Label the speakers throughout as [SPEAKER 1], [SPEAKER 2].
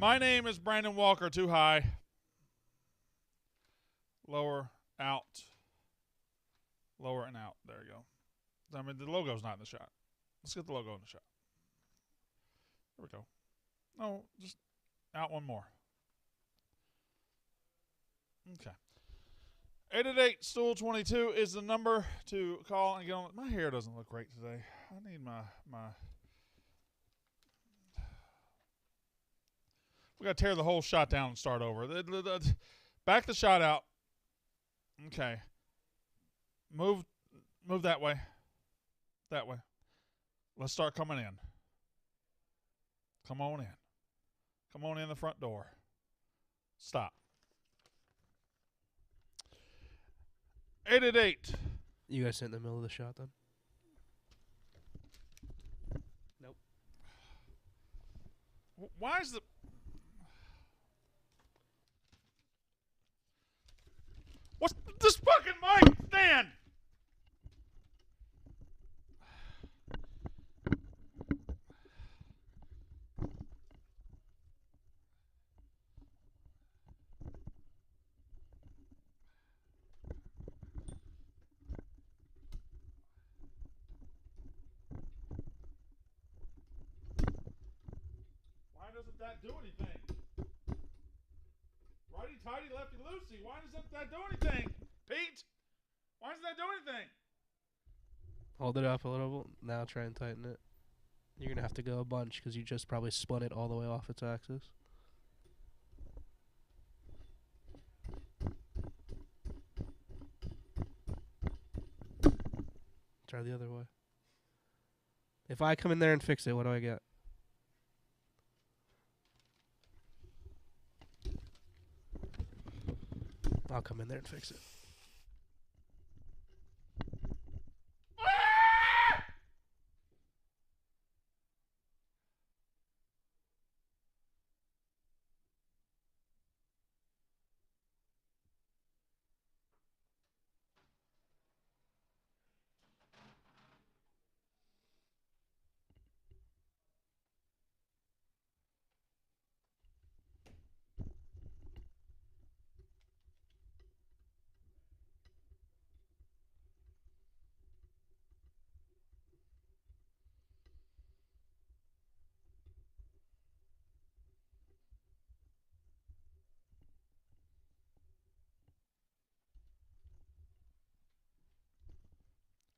[SPEAKER 1] My name is Brandon Walker. Too high. Lower, out. Lower and out. There you go. I mean, the logo's not in the shot. Let's get the logo in the shot. There we go. No, just out one more. Okay. 888-STOOL-22 is the number to call and get on. My hair doesn't look great today. I need my we got to tear the whole shot down and start over. Back the shot out. Okay. Move that way. That way. Let's start coming in. Come on in. Come on in the front door. Stop. 888.
[SPEAKER 2] You guys sit in the middle of the shot then? Nope.
[SPEAKER 1] Why is the... What's this fucking mic stand? Why doesn't that do anything? Righty-tighty, lefty-loosey. Why doesn't that do anything? Pete? Why doesn't that do anything?
[SPEAKER 2] Hold it up a little. Now try and tighten it. You're going to have to go a bunch because you just probably spun it all the way off its axis. Try the other way. If I come in there and fix it, what do I get? I'll come in there and fix it.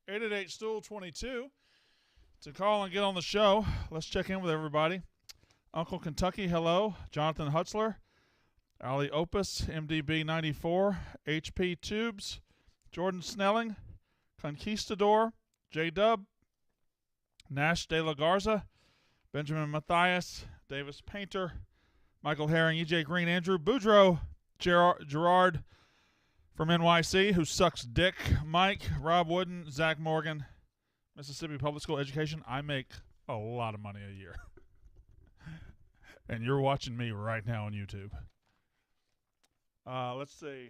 [SPEAKER 1] Eight at 8-STOOL-22 to call and get on the show. Let's check in with everybody. Uncle Kentucky, hello. Jonathan Hutzler, Ali Opus, MDB 94, HP Tubes, Jordan Snelling, Conquistador, J-Dub, Nash De La Garza, Benjamin Matthias, Davis Painter, Michael Herring, EJ Green, Andrew Boudreaux, Gerard from NYC, who sucks dick, Mike, Rob Wooden, Zach Morgan, Mississippi Public School Education. I make a lot of money a year. And you're watching me right now on YouTube. Let's see.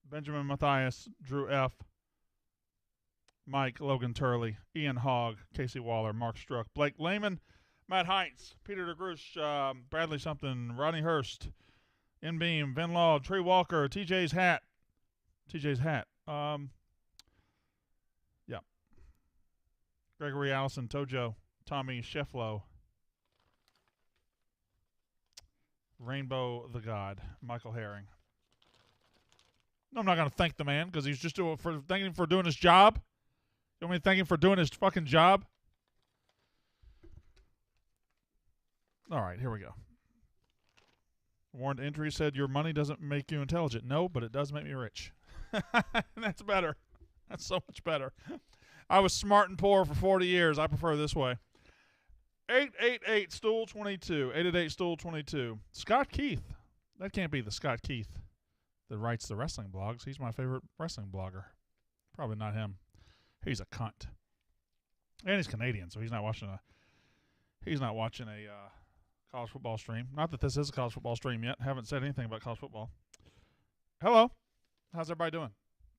[SPEAKER 1] Benjamin Matthias, Drew F., Mike, Logan Turley, Ian Hogg, Casey Waller, Mark Struck, Blake Lehman, Matt Heinz, Peter DeGrush, Bradley something, Rodney Hurst, Inbeam, Vin Law, Trey Walker, TJ's Hat. Yeah. Gregory Allison, Tojo, Tommy Shefflow, Rainbow the God, Michael Herring. No, I'm not going to thank the man because he's just thanking him for doing his job. You want me to thank him for doing his fucking job? All right, here we go. Warned Entry said, your money doesn't make you intelligent. No, but it does make me rich. That's better. That's so much better. I was smart and poor for 40 years. I prefer this way. 888-STOOL-22. 888-STOOL-22. Scott Keith. That can't be the Scott Keith that writes the wrestling blogs. He's my favorite wrestling blogger. Probably not him. He's a cunt. And he's Canadian, so he's not watching a college football stream. Not that this is a college football stream yet. Haven't said anything about college football. Hello. How's everybody doing?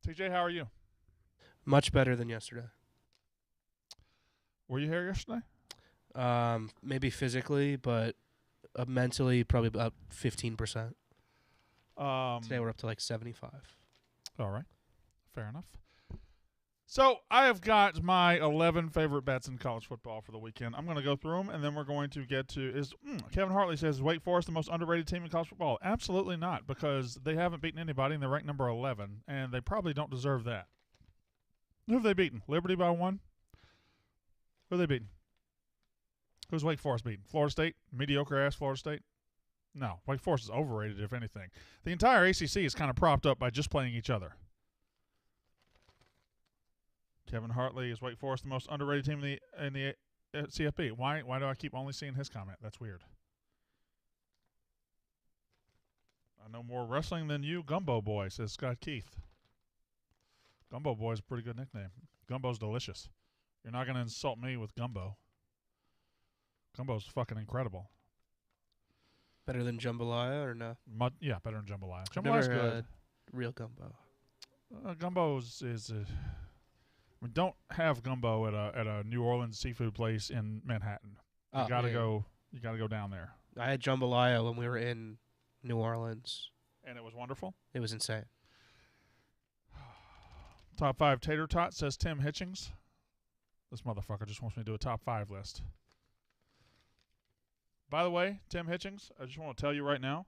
[SPEAKER 1] TJ, how are you?
[SPEAKER 2] Much better than yesterday.
[SPEAKER 1] Were you here yesterday?
[SPEAKER 2] Maybe physically, but mentally, probably about 15%.
[SPEAKER 1] Um,
[SPEAKER 2] Today we're up to like 75.
[SPEAKER 1] All right. Fair enough. So I have got my 11 favorite bets in college football for the weekend. I'm going to go through them, and then we're going to get to Kevin Hartley says, is Wake Forest the most underrated team in college football? Absolutely not, because they haven't beaten anybody, and they're ranked number 11, and they probably don't deserve that. Who have they beaten? Liberty by 1? Who have they beaten? Who's Wake Forest beaten? Florida State? Mediocre-ass Florida State? No, Wake Forest is overrated, if anything. The entire ACC is kind of propped up by just playing each other. Kevin Hartley, is Wake Forest the most underrated team in the CFB? Why do I keep only seeing his comment? That's weird. I know more wrestling than you, Gumbo Boy, says Scott Keith. Gumbo Boy is a pretty good nickname. Gumbo's delicious. You're not going to insult me with Gumbo. Gumbo's fucking incredible.
[SPEAKER 2] Better than jambalaya or no?
[SPEAKER 1] Yeah, better than jambalaya.
[SPEAKER 2] I've
[SPEAKER 1] Jambalaya's
[SPEAKER 2] never
[SPEAKER 1] good.
[SPEAKER 2] had real gumbo.
[SPEAKER 1] Gumbo is don't have gumbo at a New Orleans seafood place in Manhattan. You gotta go. You gotta go down there.
[SPEAKER 2] I had jambalaya when we were in New Orleans,
[SPEAKER 1] and it was wonderful.
[SPEAKER 2] It was insane.
[SPEAKER 1] Top 5 tater tot, says Tim Hitchings. This motherfucker just wants me to do a top 5 list. By the way, Tim Hitchings, I just want to tell you right now,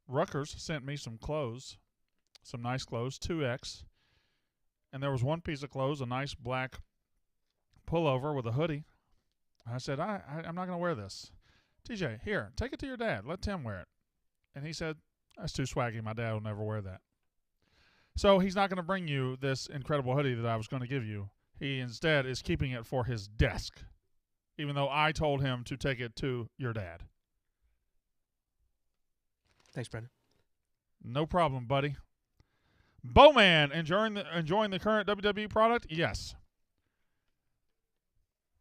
[SPEAKER 1] Rutgers sent me some clothes, some nice clothes, 2X, and there was one piece of clothes, a nice black pullover with a hoodie. I said, I'm not going to wear this. TJ, here, take it to your dad. Let Tim wear it. And he said, that's too swaggy. My dad will never wear that. So he's not going to bring you this incredible hoodie that I was going to give you. He instead is keeping it for his desk, even though I told him to take it to your dad.
[SPEAKER 2] Thanks, Brendan.
[SPEAKER 1] No problem, buddy. Bowman, enjoying the current WWE product? Yes.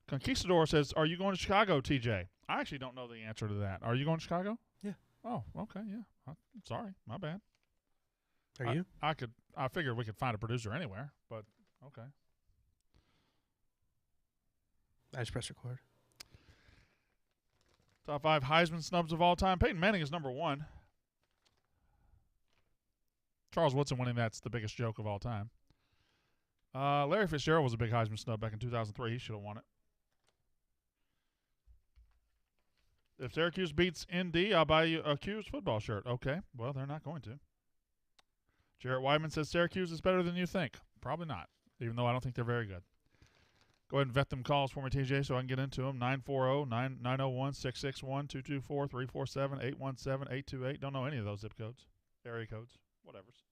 [SPEAKER 1] Conquistador says, are you going to Chicago, TJ? I actually don't know the answer to that. Are you going to Chicago?
[SPEAKER 2] Yeah.
[SPEAKER 1] Oh, okay, yeah. Sorry, my bad.
[SPEAKER 2] Are you?
[SPEAKER 1] I figured we could find a producer anywhere, but okay.
[SPEAKER 2] I just press record.
[SPEAKER 1] Top 5 Heisman snubs of all time. Peyton Manning is number 1. Charles Woodson winning that's the biggest joke of all time. Larry Fitzgerald was a big Heisman snub back in 2003. He should have won it. If Syracuse beats ND, I'll buy you a Q's football shirt. Okay. Well, they're not going to. Jarrett Wyman says Syracuse is better than you think. Probably not, even though I don't think they're very good. Go ahead and vet them calls for me, TJ, so I can get into them. 940-901-661-224-347-817-828. Don't know any of those zip codes, area codes, whatevers.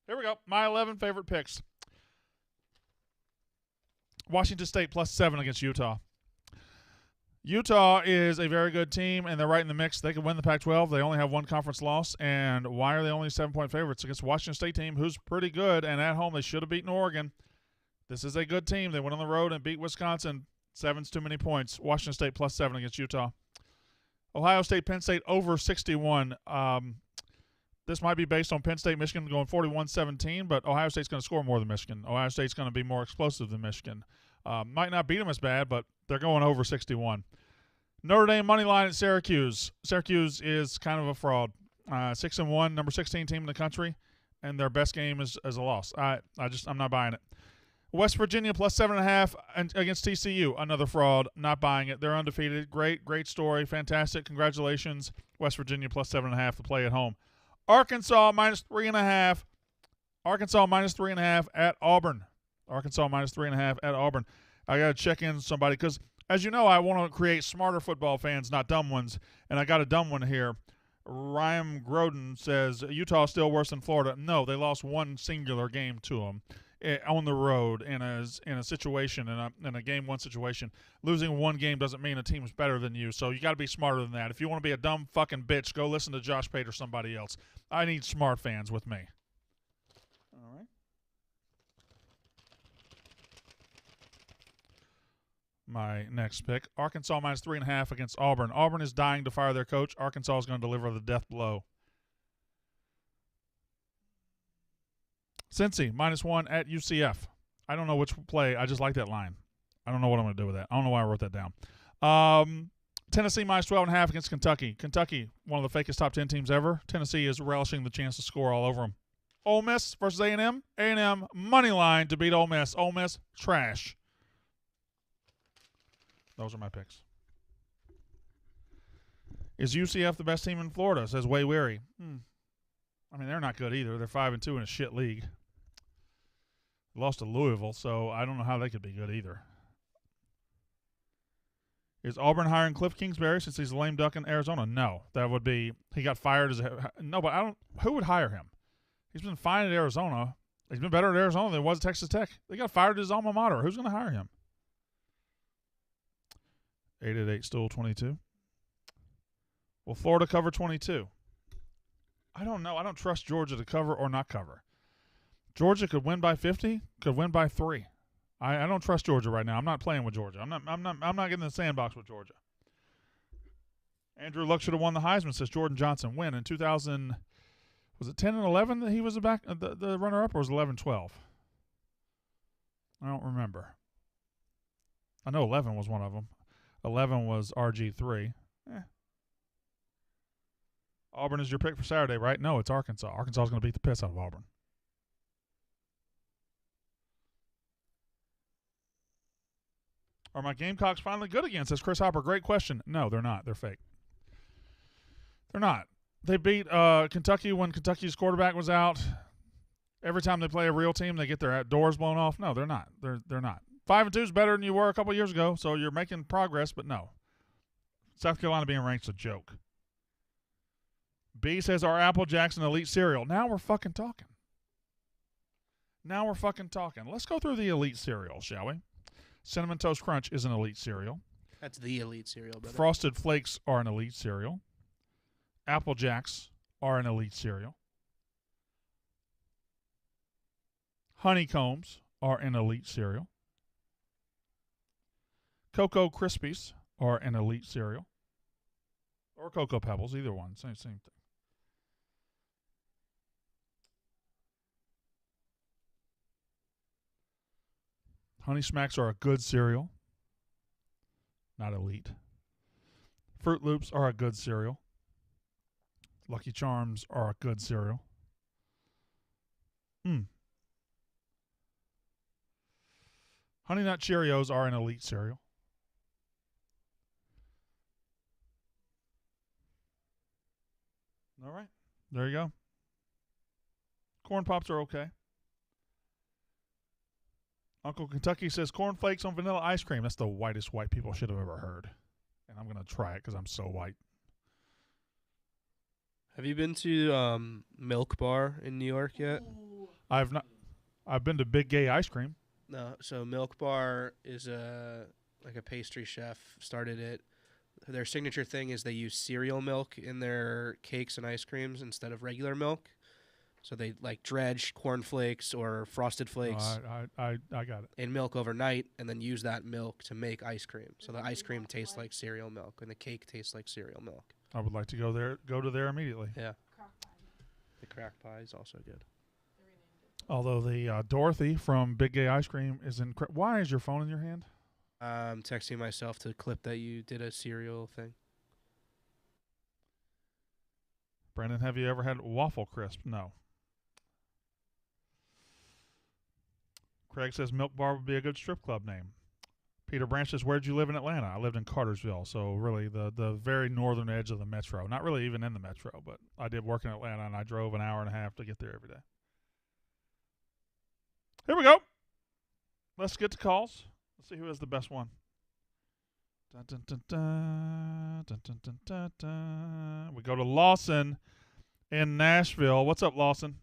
[SPEAKER 1] Here we go. My 11 favorite picks. Washington State +7 against Utah. Utah is a very good team, and they're right in the mix. They could win the Pac-12. They only have one conference loss, and why are they only 7-point favorites against a Washington State team who's pretty good, and at home they should have beaten Oregon. This is a good team. They went on the road and beat Wisconsin. 7's too many points. Washington State +7 against Utah. Ohio State, Penn State over 61. This might be based on Penn State, Michigan going 41-17, but Ohio State's going to score more than Michigan. Ohio State's going to be more explosive than Michigan. Might not beat them as bad, but they're going over 61. Notre Dame money line at Syracuse. Syracuse is kind of a fraud. 6-1, number 16 team in the country, and their best game is a loss. I'm not buying it. West Virginia +7.5 against TCU. Another fraud. Not buying it. They're undefeated. Great story. Fantastic. Congratulations. West Virginia +7.5 to play at home. Arkansas -3.5. Arkansas -3.5 at Auburn. Arkansas -3.5 at Auburn. I got to check in with somebody because, as you know, I want to create smarter football fans, not dumb ones. And I got a dumb one here. Ryan Groden says Utah is still worse than Florida. No, they lost one singular game to them on the road in a situation, in a game one situation. Losing one game doesn't mean a team's better than you, so you got to be smarter than that. If you want to be a dumb fucking bitch, go listen to Josh Pate or somebody else. I need smart fans with me. All right. My next pick, Arkansas -3.5 against Auburn. Auburn is dying to fire their coach. Arkansas is going to deliver the death blow. Cincy -1 at UCF. I don't know which play. I just like that line. I don't know what I'm going to do with that. I don't know why I wrote that down. Tennessee minus 12.5 against Kentucky. Kentucky, one of the fakest top 10 teams ever. Tennessee is relishing the chance to score all over them. Ole Miss versus A&M. A&M money line to beat Ole Miss. Ole Miss trash. Those are my picks. Is UCF the best team in Florida? Says Way Weary. I mean, they're not good either. They're 5-2 in a shit league. Lost to Louisville, so I don't know how they could be good either. Is Auburn hiring Cliff Kingsbury since he's a lame duck in Arizona? No. That would be – he got fired as a – no, but I don't – who would hire him? He's been fine at Arizona. He's been better at Arizona than he was at Texas Tech. They got fired at his alma mater. Who's going to hire him? 888-STOOL-22. Will Florida cover 22? I don't know. I don't trust Georgia to cover or not cover. Georgia could win by 50, could win by 3. I don't trust Georgia right now. I'm not playing with Georgia. I'm not getting in the sandbox with Georgia. Andrew Luck should have won the Heisman, says Jordan Johnson. When in 2000, was it 10 and 11 that he was the runner up, or was it 11-12? I don't remember. I know 11 was one of them. 11 was RG3. Auburn is your pick for Saturday, right? No, it's Arkansas. Arkansas is going to beat the piss out of Auburn. Are my Gamecocks finally good again? Says Chris Hopper. Great question. No, they're not. They're fake. They're not. They beat Kentucky when Kentucky's quarterback was out. Every time they play a real team, they get their doors blown off. No, they're not. They're not. 5-2 is better than you were a couple years ago, so you're making progress, but no. South Carolina being ranked is a joke. B says, our Apple Jacks an elite cereal. Now we're fucking talking. Let's go through the elite cereal, shall we? Cinnamon Toast Crunch is an elite cereal.
[SPEAKER 2] That's the elite cereal, brother.
[SPEAKER 1] Frosted Flakes are an elite cereal. Apple Jacks are an elite cereal. Honeycombs are an elite cereal. Cocoa Krispies are an elite cereal. Or Cocoa Pebbles, either one. Same thing. Honey Smacks are a good cereal. Not elite. Fruit Loops are a good cereal. Lucky Charms are a good cereal. Honey Nut Cheerios are an elite cereal. All right. There you go. Corn Pops are okay. Uncle Kentucky says Corn Flakes on vanilla ice cream. That's the whitest white people should have ever heard. And I'm going to try it because I'm so white.
[SPEAKER 2] Have you been to Milk Bar in New York yet?
[SPEAKER 1] I've not. I've been to Big Gay Ice Cream.
[SPEAKER 2] No. So Milk Bar is like a pastry chef started it. Their signature thing is they use cereal milk in their cakes and ice creams instead of regular milk. So they like dredge cornflakes or frosted flakes
[SPEAKER 1] I got it.
[SPEAKER 2] in milk overnight and then use that milk to make ice cream. So the ice cream tastes like cereal milk and the cake tastes like cereal milk.
[SPEAKER 1] I would like to go to there immediately.
[SPEAKER 2] Yeah. The crack pie is also good.
[SPEAKER 1] Although the Dorothy from Big Gay Ice Cream is in. Why is your phone in your hand?
[SPEAKER 2] I'm texting myself to clip that you did a cereal thing.
[SPEAKER 1] Brandon, have you ever had Waffle Crisp? No. Craig says Milk Bar would be a good strip club name. Peter Branch says, where'd you live in Atlanta? I lived in Cartersville, so really the very northern edge of the metro. Not really even in the metro, but I did work in Atlanta, and I drove an hour and a half to get there every day. Here we go. Let's get to calls. Let's see who has the best one. Dun, dun, dun, dun, dun, dun, dun, dun, dun. We go to Lawson in Nashville. What's up, Lawson?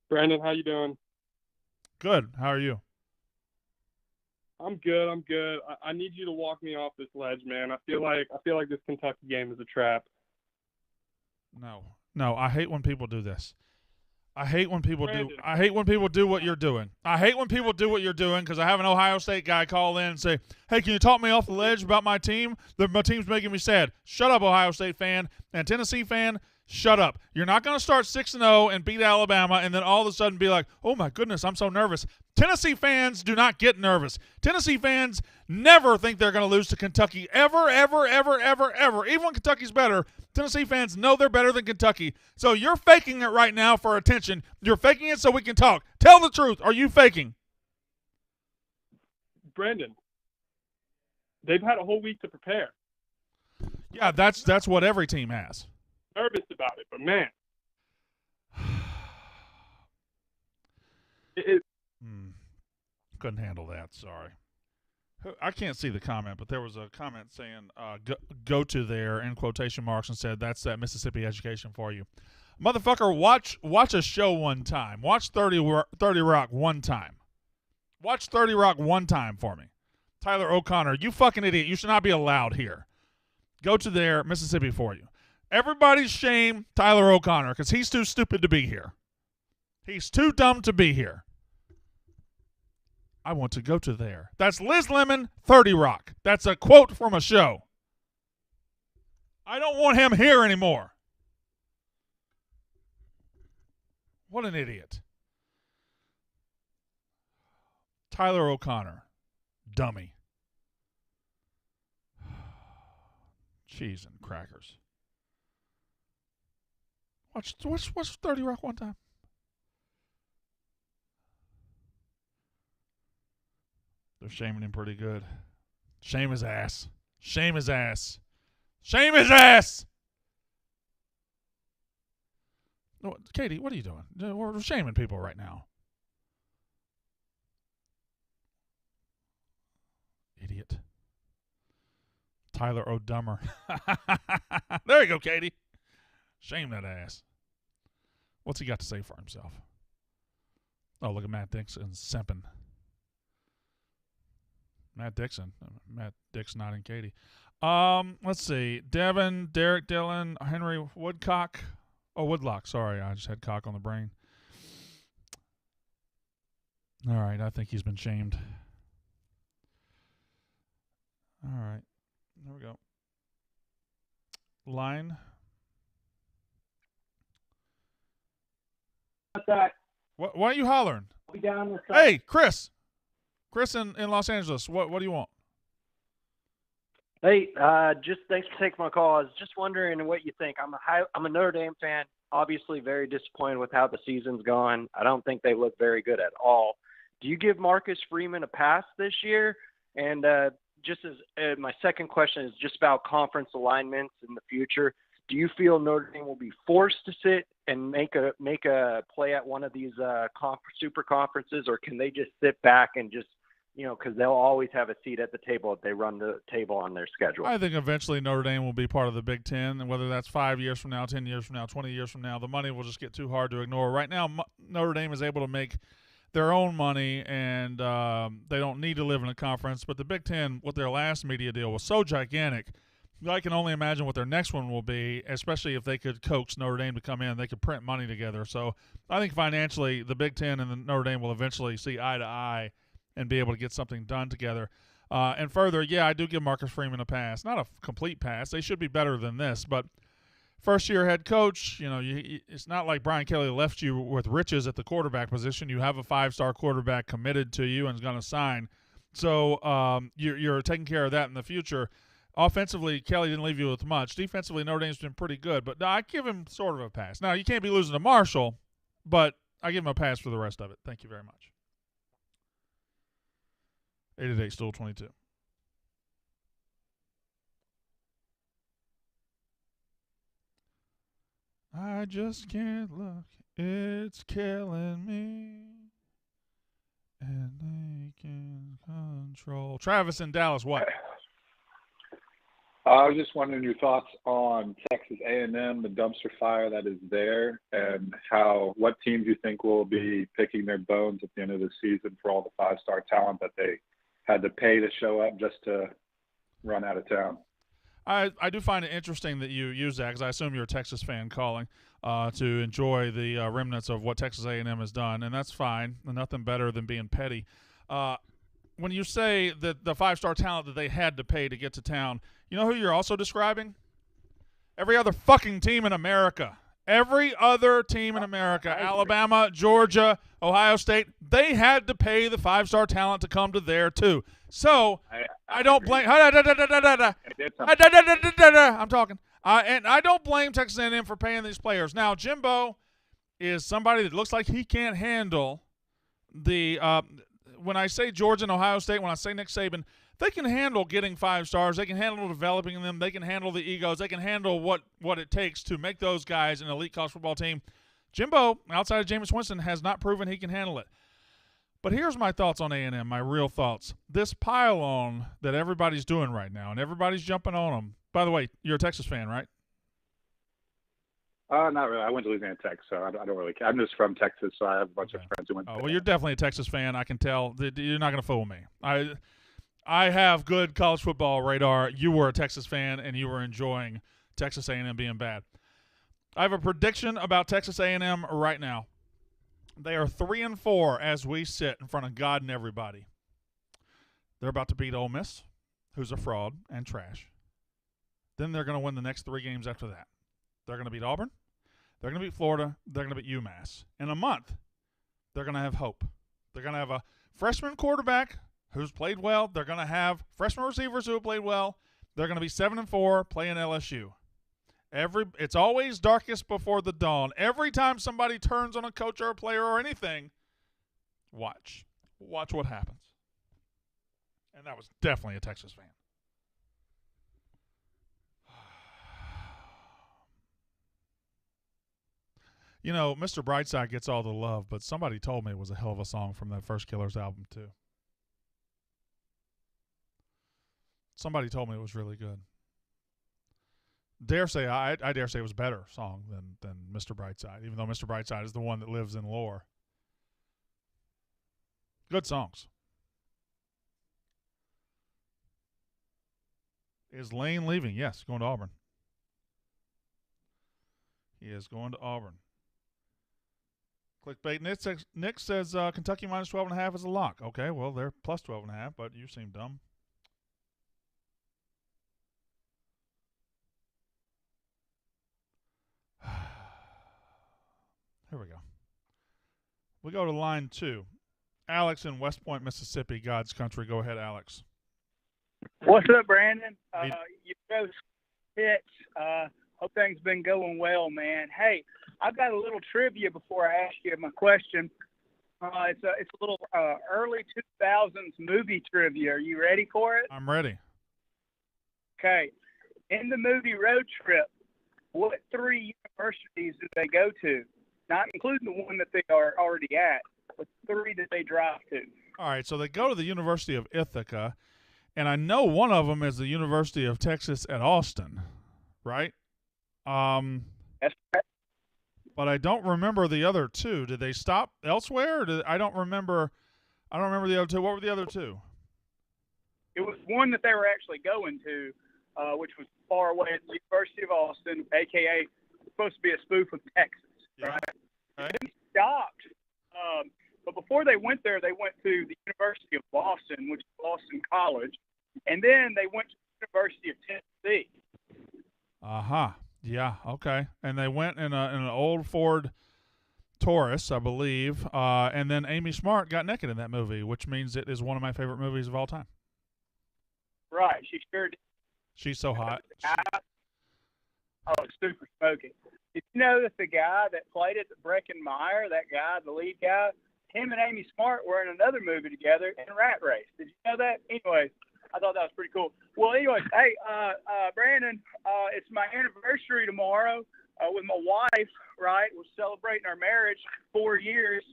[SPEAKER 3] Brandon, how you doing?
[SPEAKER 1] Good. How are you?
[SPEAKER 3] I'm good. I need you to walk me off this ledge, man. I feel like this Kentucky game is a trap.
[SPEAKER 1] No. I hate when people do this. I hate when people do what you're doing. I hate when people do what you're doing because I have an Ohio State guy call in and say, hey, can you talk me off the ledge about my team? My team's making me sad. Shut up, Ohio State fan. And Tennessee fan, Shut up. You're not going to start 6-0 and beat Alabama and then all of a sudden be like, oh, my goodness, I'm so nervous. Tennessee fans do not get nervous. Tennessee fans never think they're going to lose to Kentucky ever, ever, ever, ever, ever. Even when Kentucky's better, Tennessee fans know they're better than Kentucky. So you're faking it right now for attention. You're faking it so we can talk. Tell the truth. Are you faking?
[SPEAKER 3] Brendan, they've had a whole week to prepare.
[SPEAKER 1] Yeah, that's what every team has.
[SPEAKER 3] Nervous about it, but man,
[SPEAKER 1] couldn't handle that. Sorry, I can't see the comment, but there was a comment saying go to there in quotation marks and said that's that Mississippi education for you, motherfucker. Watch a show one time. Watch 30 Rock one time. Watch 30 Rock one time for me. Tyler O'Connor, you fucking idiot. You should not be allowed here. Go to there, Mississippi for you. Everybody's shame Tyler O'Connor because he's too stupid to be here. He's too dumb to be here. I want to go to there. That's Liz Lemon, 30 Rock. That's a quote from a show. I don't want him here anymore. What an idiot. Tyler O'Connor. Dummy. Cheese and crackers. Watch 30 Rock one time. They're shaming him pretty good. Shame his ass. Shame his ass. Shame his ass! No, Katie, what are you doing? We're shaming people right now. Idiot. Tyler O'Dummer. There you go, Katie. Shame that ass. What's he got to say for himself? Oh, look at Matt Dixon simping. Matt Dixon. Matt Dixon, not in Katie. Let's see. Devin, Derek Dillon, Henry Woodcock. Oh, Woodlock. Sorry, I just had cock on the brain. All right, I think he's been shamed. All right. There we go. Line.
[SPEAKER 4] What's that?
[SPEAKER 1] Why are you hollering?
[SPEAKER 4] Be down with
[SPEAKER 1] Hey, Chris. Chris in Los Angeles. What do you want?
[SPEAKER 4] Hey, just thanks for taking my call. I was just wondering what you think. I'm a Notre Dame fan. Obviously, very disappointed with how the season's gone. I don't think they look very good at all. Do you give Marcus Freeman a pass this year? And just as my second question is just about conference alignments in the future. Do you feel Notre Dame will be forced to sit and make a play at one of these super conferences, or can they just sit back and just, because they'll always have a seat at the table if they run the table on their schedule?
[SPEAKER 1] I think eventually Notre Dame will be part of the Big Ten, and whether that's 5 years from now, 10 years from now, 20 years from now, the money will just get too hard to ignore. Right now, Notre Dame is able to make their own money, and they don't need to live in a conference. But the Big Ten, with their last media deal, was so gigantic. I can only imagine what their next one will be, especially if they could coax Notre Dame to come in. They could print money together. So I think financially the Big Ten and the Notre Dame will eventually see eye to eye and be able to get something done together. And further, yeah, I do give Marcus Freeman a pass. Not a complete pass. They should be better than this. But first-year head coach, it's not like Brian Kelly left you with riches at the quarterback position. You have a 5-star quarterback committed to you and is going to sign. So you're taking care of that in the future. Offensively, Kelly didn't leave you with much. Defensively, Notre Dame's been pretty good. But I give him sort of a pass. Now, you can't be losing to Marshall, but I give him a pass for the rest of it. Thank you very much. 888 Stool 22. I just can't look. It's killing me. And they can control. Travis in Dallas, what?
[SPEAKER 5] I was just wondering your thoughts on Texas A&M, the dumpster fire that is there, and what teams you think will be picking their bones at the end of the season for all the 5-star talent that they had to pay to show up just to run out of town.
[SPEAKER 1] I do find it interesting that you use that because I assume you're a Texas fan calling to enjoy the remnants of what Texas A&M has done, and that's fine. Nothing better than being petty. When you say that the 5-star talent that they had to pay to get to town, you know who you're also describing? Every other fucking team in America. Every other team in America, Alabama, Georgia, Ohio State, they had to pay the five-star talent to come to there too. So I don't blame. I'm talking. And I don't blame Texas A&M for paying these players. Now, Jimbo is somebody that looks like he can't handle the when I say Georgia and Ohio State, when I say Nick Saban, they can handle getting 5 stars. They can handle developing them. They can handle the egos. They can handle what it takes to make those guys an elite college football team. Jimbo, outside of Jameis Winston, has not proven he can handle it. But here's my thoughts on A&M, my real thoughts. This pile-on that everybody's doing right now, and everybody's jumping on them. By the way, you're a Texas fan, right?
[SPEAKER 5] Not really. I went to Louisiana Tech, so I don't really care. I'm just from Texas, so I have a bunch of friends who went.
[SPEAKER 1] Oh, well, you're definitely a Texas fan. I can tell. You're not going to fool me. I have good college football radar. You were a Texas fan, and you were enjoying Texas A&M being bad. I have a prediction about Texas A&M right now. They are 3-4 as we sit in front of God and everybody. They're about to beat Ole Miss, who's a fraud and trash. Then they're going to win the next 3 games after that. They're going to beat Auburn. They're going to beat Florida. They're going to beat UMass. In a month, they're going to have hope. They're going to have a freshman quarterback who's played well. They're going to have freshman receivers who have played well. They're going to be 7-4 playing LSU. It's always darkest before the dawn. Every time somebody turns on a coach or a player or anything, watch what happens. And that was definitely a Texas fan. You know, Mr. Brightside gets all the love, but somebody told me it was a hell of a song from that first Killers album too. Somebody told me it was really good. I dare say it was a better song than Mr. Brightside, even though Mr. Brightside is the one that lives in lore. Good songs. Is Lane leaving? Yes, going to Auburn. He is going to Auburn. Clickbait. Nick says Kentucky minus 12.5 is a lock. Okay, well, they're plus 12.5, but you seem dumb. Here we go. We go to line 2. Alex in West Point, Mississippi, God's country. Go ahead, Alex.
[SPEAKER 6] What's up, Brandon? You both hit. Hope things been going well, man. Hey, I've got a little trivia before I ask you my question. It's a little early 2000s movie trivia. Are you ready for it?
[SPEAKER 1] I'm ready.
[SPEAKER 6] Okay. In the movie Road Trip, what 3 universities did they go to? Not including the one that they are already at, but 3 that they drive to.
[SPEAKER 1] All right, so they go to the University of Ithaca, and I know one of them is the University of Texas at Austin, right?
[SPEAKER 6] That's right.
[SPEAKER 1] But I don't remember the other 2. Did they stop elsewhere? I don't remember the other 2. What were the other 2?
[SPEAKER 6] It was one that they were actually going to, which was far away at the University of Austin, a.k.a. supposed to be a spoof of Texas.
[SPEAKER 1] Yeah.
[SPEAKER 6] Right?
[SPEAKER 1] Okay.
[SPEAKER 6] They stopped. But before they went there, they went to the University of Boston, which is Boston College. And then they went to the University of Tennessee.
[SPEAKER 1] Uh-huh. Yeah, okay. And they went in an old Ford Taurus, I believe. And then Amy Smart got naked in that movie, which means it is one of my favorite movies of all time.
[SPEAKER 6] Right. She sure did.
[SPEAKER 1] She's so hot.
[SPEAKER 6] Oh, it's super smoky. Did you know that the guy that played it, Breckenmeyer, that guy, the lead guy, him and Amy Smart were in another movie together in Rat Race. Did you know that? Anyways, I thought that was pretty cool. Well, anyways, hey, Brandon, it's my anniversary tomorrow with my wife, right? We're celebrating our marriage, 4 years.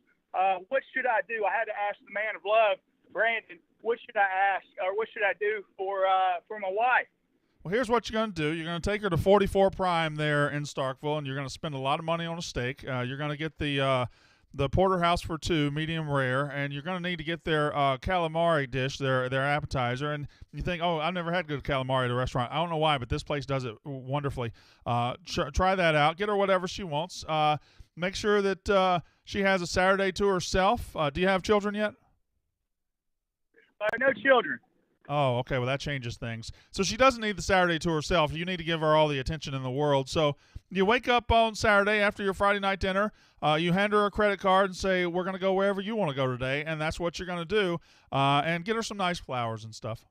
[SPEAKER 6] What should I do? I had to ask the man of love, Brandon, what should I ask or what should I do for my wife?
[SPEAKER 1] Well, here's what you're going to do. You're going to take her to 44 Prime there in Starkville, and you're going to spend a lot of money on a steak. You're going to get the porterhouse for 2, medium rare, and you're going to need to get their calamari dish, their appetizer. And you think, oh, I've never had good calamari at a restaurant. I don't know why, but this place does it wonderfully. Try that out. Get her whatever she wants. Make sure that she has a Saturday to herself. Do you have children yet?
[SPEAKER 6] No children.
[SPEAKER 1] Oh, okay. Well, that changes things. So she doesn't need the Saturday to herself. You need to give her all the attention in the world. So you wake up on Saturday after your Friday night dinner. You hand her a credit card and say, we're going to go wherever you want to go today, and that's what you're going to do. And get her some nice flowers and stuff.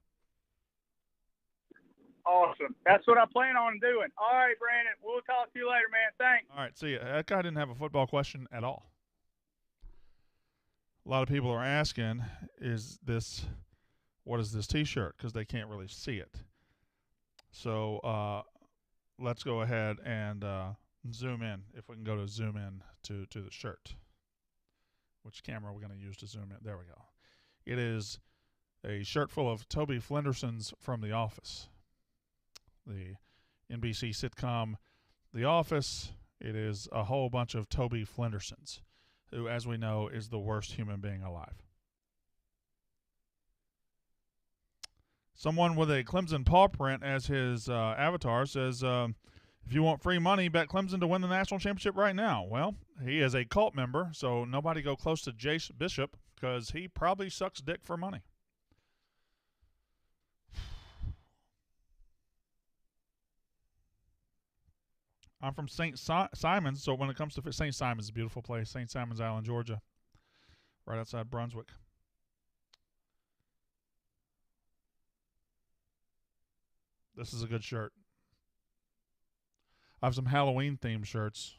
[SPEAKER 6] Awesome. That's what I plan on doing. All right, Brandon. We'll talk to you later, man. Thanks.
[SPEAKER 1] All right. See ya. That guy didn't have a football question at all. A lot of people are asking, what is this T-shirt? Because they can't really see it. So let's go ahead and zoom in. If we can go to zoom in to the shirt. Which camera are we going to use to zoom in? There we go. It is a shirt full of Toby Flendersons from The Office. The NBC sitcom The Office. It is a whole bunch of Toby Flendersons, who, as we know, is the worst human being alive. Someone with a Clemson paw print as his avatar says, if you want free money, bet Clemson to win the national championship right now. Well, he is a cult member, so nobody go close to Jace Bishop because he probably sucks dick for money. I'm from St. Simons, so when it comes to St. Simons, it's a beautiful place. St. Simons Island, Georgia, right outside Brunswick. This is a good shirt. I have some Halloween-themed shirts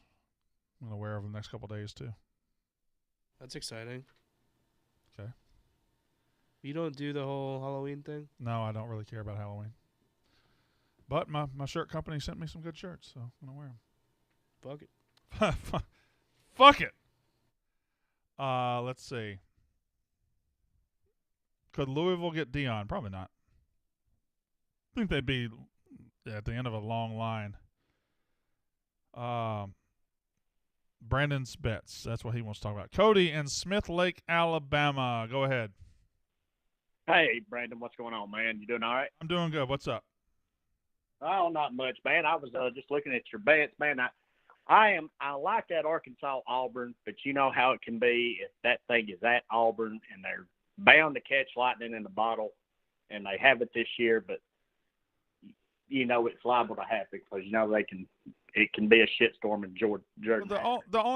[SPEAKER 1] I'm going to wear over the next couple days, too.
[SPEAKER 2] That's exciting.
[SPEAKER 1] Okay.
[SPEAKER 2] You don't do the whole Halloween thing?
[SPEAKER 1] No, I don't really care about Halloween. But my shirt company sent me some good shirts, so I'm going to wear them.
[SPEAKER 2] Fuck it.
[SPEAKER 1] Fuck it. Let's see. Could Louisville get Dion? Probably not. I think they'd be at the end of a long line. Brandon's bets. That's what he wants to talk about. Cody in Smith Lake, Alabama. Go ahead.
[SPEAKER 7] Hey, Brandon, what's going on, man? You doing all right?
[SPEAKER 1] I'm doing good. What's up?
[SPEAKER 7] Oh, not much, man. I was just looking at your bets, man. I like that Arkansas Auburn, but you know how it can be if that thing is at Auburn and they're bound to catch lightning in the bottle, and they have it this year, but you know it's liable to happen because you know it can be a shitstorm in Jordan.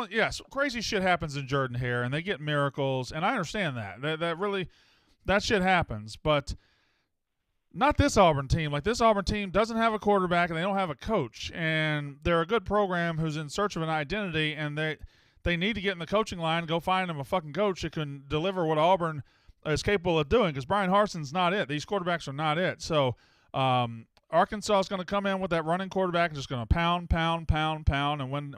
[SPEAKER 1] Yes, crazy shit happens in Jordan-Hare, and they get miracles, and I understand that shit happens, but not this Auburn team. Like, this Auburn team doesn't have a quarterback, and they don't have a coach, and they're a good program who's in search of an identity, and they need to get in the coaching line and go find them a fucking coach that can deliver what Auburn is capable of doing, because Brian Harson's not it. These quarterbacks are not it. So Arkansas is going to come in with that running quarterback and just going to pound, and win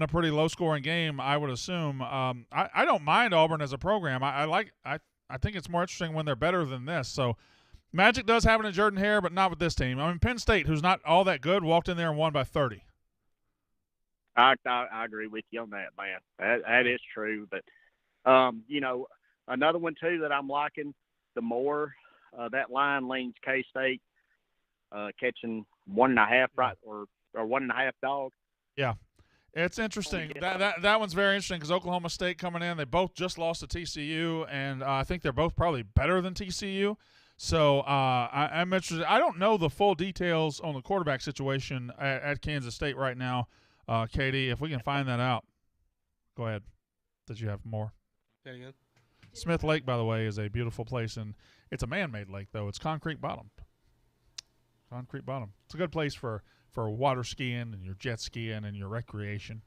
[SPEAKER 1] a pretty low-scoring game, I would assume. I don't mind Auburn as a program. I think it's more interesting when they're better than this. So Magic does happen in Jordan-Hare, but not with this team. I mean, Penn State, who's not all that good, walked in there and won by 30.
[SPEAKER 7] I agree with you on that, man. That is true. But, you know, another one, too, that I'm liking, the more that line leans K-State catching 1.5 right or 1.5 dog.
[SPEAKER 1] Yeah. It's interesting. That one's very interesting because Oklahoma State coming in, they both just lost to TCU, and I think they're both probably better than TCU. So I'm interested. I don't know the full details on the quarterback situation at Kansas State right now, Katie. If we can find that out, go ahead. Did you have more?
[SPEAKER 2] Say it again.
[SPEAKER 1] Smith Lake, by the way, is a beautiful place, and it's a man-made lake, though. It's concrete bottom. Concrete bottom. It's a good place for water skiing and your jet skiing and your recreation.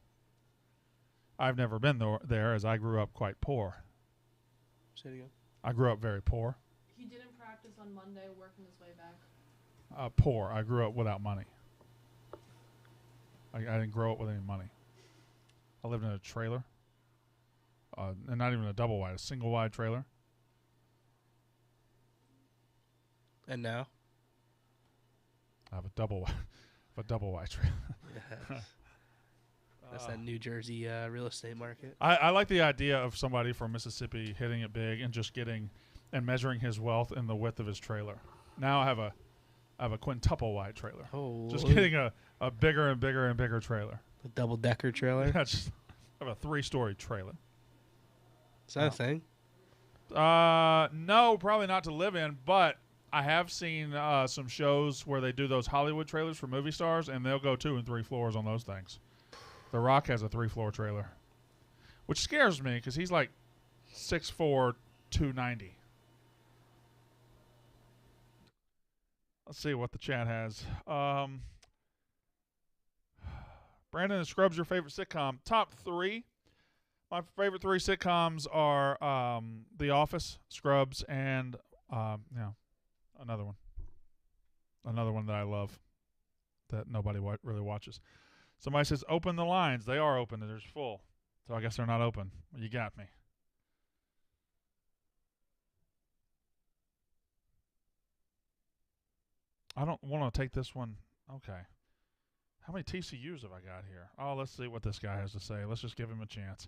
[SPEAKER 1] I've never been there as I grew up quite poor.
[SPEAKER 2] Say it again.
[SPEAKER 1] I grew up very poor.
[SPEAKER 8] He didn't practice on Monday, working his way back.
[SPEAKER 1] Poor. I grew up without money. I didn't grow up with any money. I lived in a trailer. And not even a double wide, a single wide trailer.
[SPEAKER 2] And now?
[SPEAKER 1] I have a double wide trailer.
[SPEAKER 2] Yeah. That's that New Jersey real estate market.
[SPEAKER 1] I like the idea of somebody from Mississippi hitting it big and just measuring his wealth in the width of his trailer. Now I have a quintuple wide trailer.
[SPEAKER 2] Oh,
[SPEAKER 1] just getting a bigger and bigger and bigger trailer.
[SPEAKER 2] A double-decker trailer?
[SPEAKER 1] I have a 3-story trailer.
[SPEAKER 2] Is that a thing?
[SPEAKER 1] No, probably not to live in, but I have seen some shows where they do those Hollywood trailers for movie stars, and they'll go 2 and 3 floors on those things. The Rock has a 3-floor trailer, which scares me because he's like 6'4", 290. Let's see what the chat has. Brandon, is Scrubs your favorite sitcom? Top 3. My favorite 3 sitcoms are The Office, Scrubs, and another one. Another one that I love that nobody really watches. Somebody says, open the lines. They are open. They're full. So I guess they're not open. You got me. I don't want to take this one. Okay. How many TCUs have I got here? Oh, let's see what this guy has to say. Let's just give him a chance.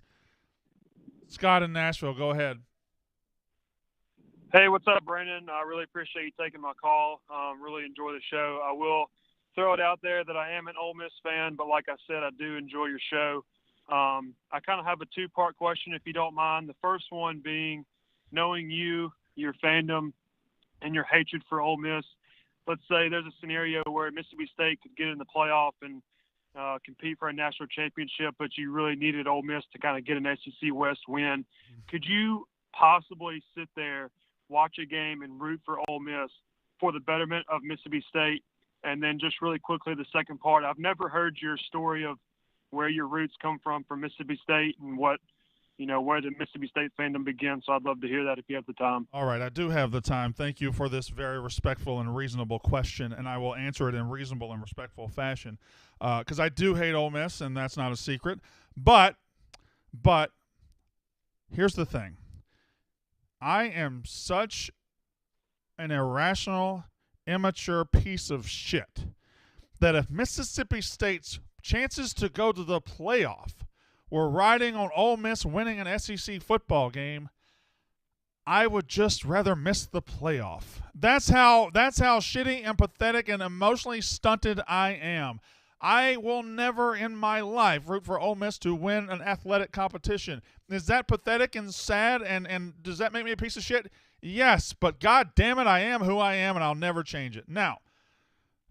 [SPEAKER 1] Scott in Nashville, go ahead.
[SPEAKER 9] Hey, what's up, Brandon? I really appreciate you taking my call. Really enjoy the show. I will throw it out there that I am an Ole Miss fan, but like I said, I do enjoy your show. I kind of have a 2-part question, if you don't mind. The first one being, knowing you, your fandom, and your hatred for Ole Miss, let's say there's a scenario where Mississippi State could get in the playoff and compete for a national championship, but you really needed Ole Miss to kind of get an SEC West win. Could you possibly sit there, watch a game, and root for Ole Miss for the betterment of Mississippi State? And then just really quickly, the second part, I've never heard your story of where your roots come from for Mississippi State and what, where the Mississippi State fandom begins. So I'd love to hear that if you have the time.
[SPEAKER 1] All right, I do have the time. Thank you for this very respectful and reasonable question, and I will answer it in reasonable and respectful fashion because I do hate Ole Miss, and that's not a secret. But here's the thing. I am such an irrational, immature piece of shit that if Mississippi State's chances to go to the playoff were riding on Ole Miss winning an SEC football game, I would just rather miss the playoff. That's how shitty and pathetic and emotionally stunted I am. I will never in my life root for Ole Miss to win an athletic competition. Is that pathetic and sad, and does that make me a piece of shit? Yes, but God damn it, I am who I am, and I'll never change it. Now,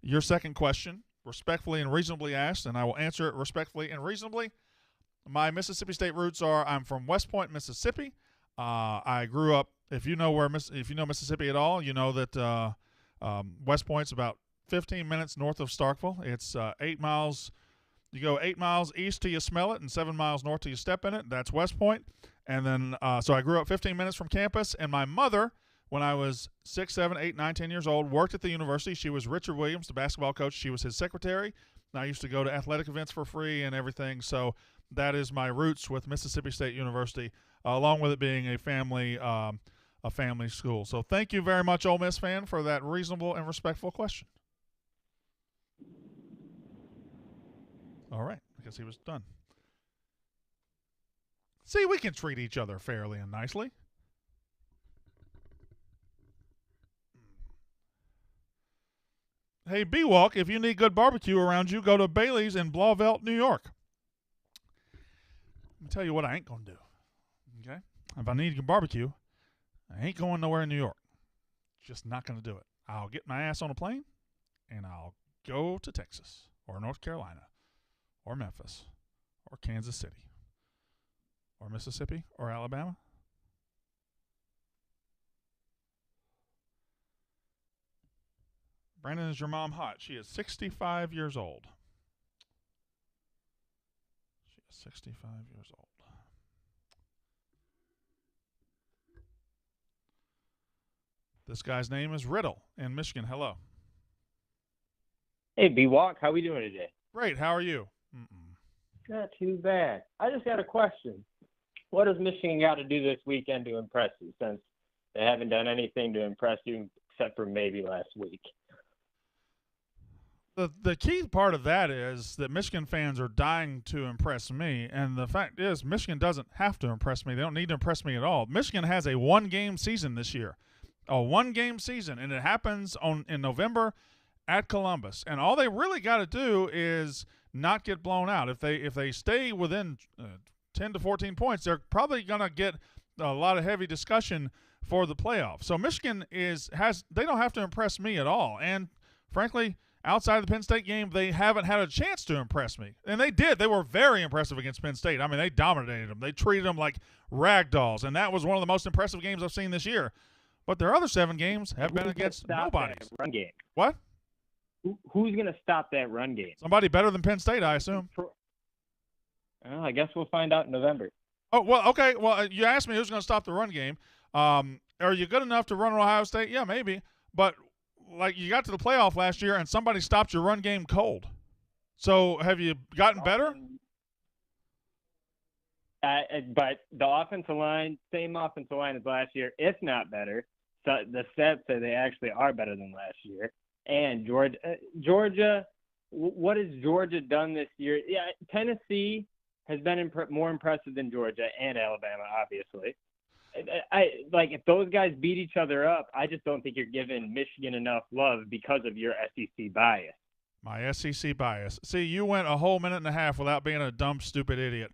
[SPEAKER 1] your second question, respectfully and reasonably asked, and I will answer it respectfully and reasonably. My Mississippi State roots are I'm from West Point, Mississippi. I grew up. If you know Mississippi at all, you know that West Point's about 15 minutes north of Starkville. It's 8 miles. You go 8 miles east till you smell it, and 7 miles north till you step in it. That's West Point. And then, so I grew up 15 minutes from campus. And my mother, when I was 6, 7, 8, 9, 10 years old, worked at the university. She was Richard Williams, the basketball coach. She was his secretary. And I used to go to athletic events for free and everything. So that is my roots with Mississippi State University, along with it being a family school. So thank you very much, Ole Miss fan, for that reasonable and respectful question. All right, I guess he was done. See, we can treat each other fairly and nicely. Hey, B-Walk, if you need good barbecue around you, go to Bailey's in Blauvelt, New York. Let me tell you what I ain't going to do, okay? If I need good barbecue, I ain't going nowhere in New York. Just not going to do it. I'll get my ass on a plane, and I'll go to Texas or North Carolina or Memphis or Kansas City or Mississippi or Alabama. Brandon, is your mom hot? She is 65 years old. She is 65 years old. This guy's name is Riddle in Michigan. Hello.
[SPEAKER 10] Hey, B-Walk. How we doing today?
[SPEAKER 1] Great. How are you?
[SPEAKER 10] Not too bad. I just got a question. What does Michigan got to do this weekend to impress you, since they haven't done anything to impress you except for maybe last week?
[SPEAKER 1] The key part of that is that Michigan fans are dying to impress me, and the fact is Michigan doesn't have to impress me. They don't need to impress me at all. Michigan has a one-game season this year, a one-game season, and it happens in November at Columbus. And all they really got to do is not get blown out. If they stay within 10 to 14 points, they're probably going to get a lot of heavy discussion for the playoffs. So Michigan they don't have to impress me at all. And frankly, outside of the Penn State game, they haven't had a chance to impress me. And they did. They were very impressive against Penn State. I mean, they dominated them. They treated them like rag dolls, and that was one of the most impressive games I've seen this year. But their other 7 games have been against nobody.
[SPEAKER 10] Run game.
[SPEAKER 1] What?
[SPEAKER 10] Who's going to stop that run game?
[SPEAKER 1] Somebody better than Penn State, I assume.
[SPEAKER 10] Well, I guess we'll find out in November.
[SPEAKER 1] Oh, well, okay. Well, you asked me who's going to stop the run game. Are you good enough to run Ohio State? Yeah, maybe. But like, you got to the playoff last year and somebody stopped your run game cold. So have you gotten better?
[SPEAKER 10] But the offensive line, same offensive line as last year, if not better. So the stats say they actually are better than last year. And Georgia, what has Georgia done this year? Yeah, Tennessee has been more impressive than Georgia and Alabama, obviously. Like, if those guys beat each other up, I just don't think you're giving Michigan enough love because of your SEC bias.
[SPEAKER 1] My SEC bias. See, you went a whole minute and a half without being a dumb, stupid idiot.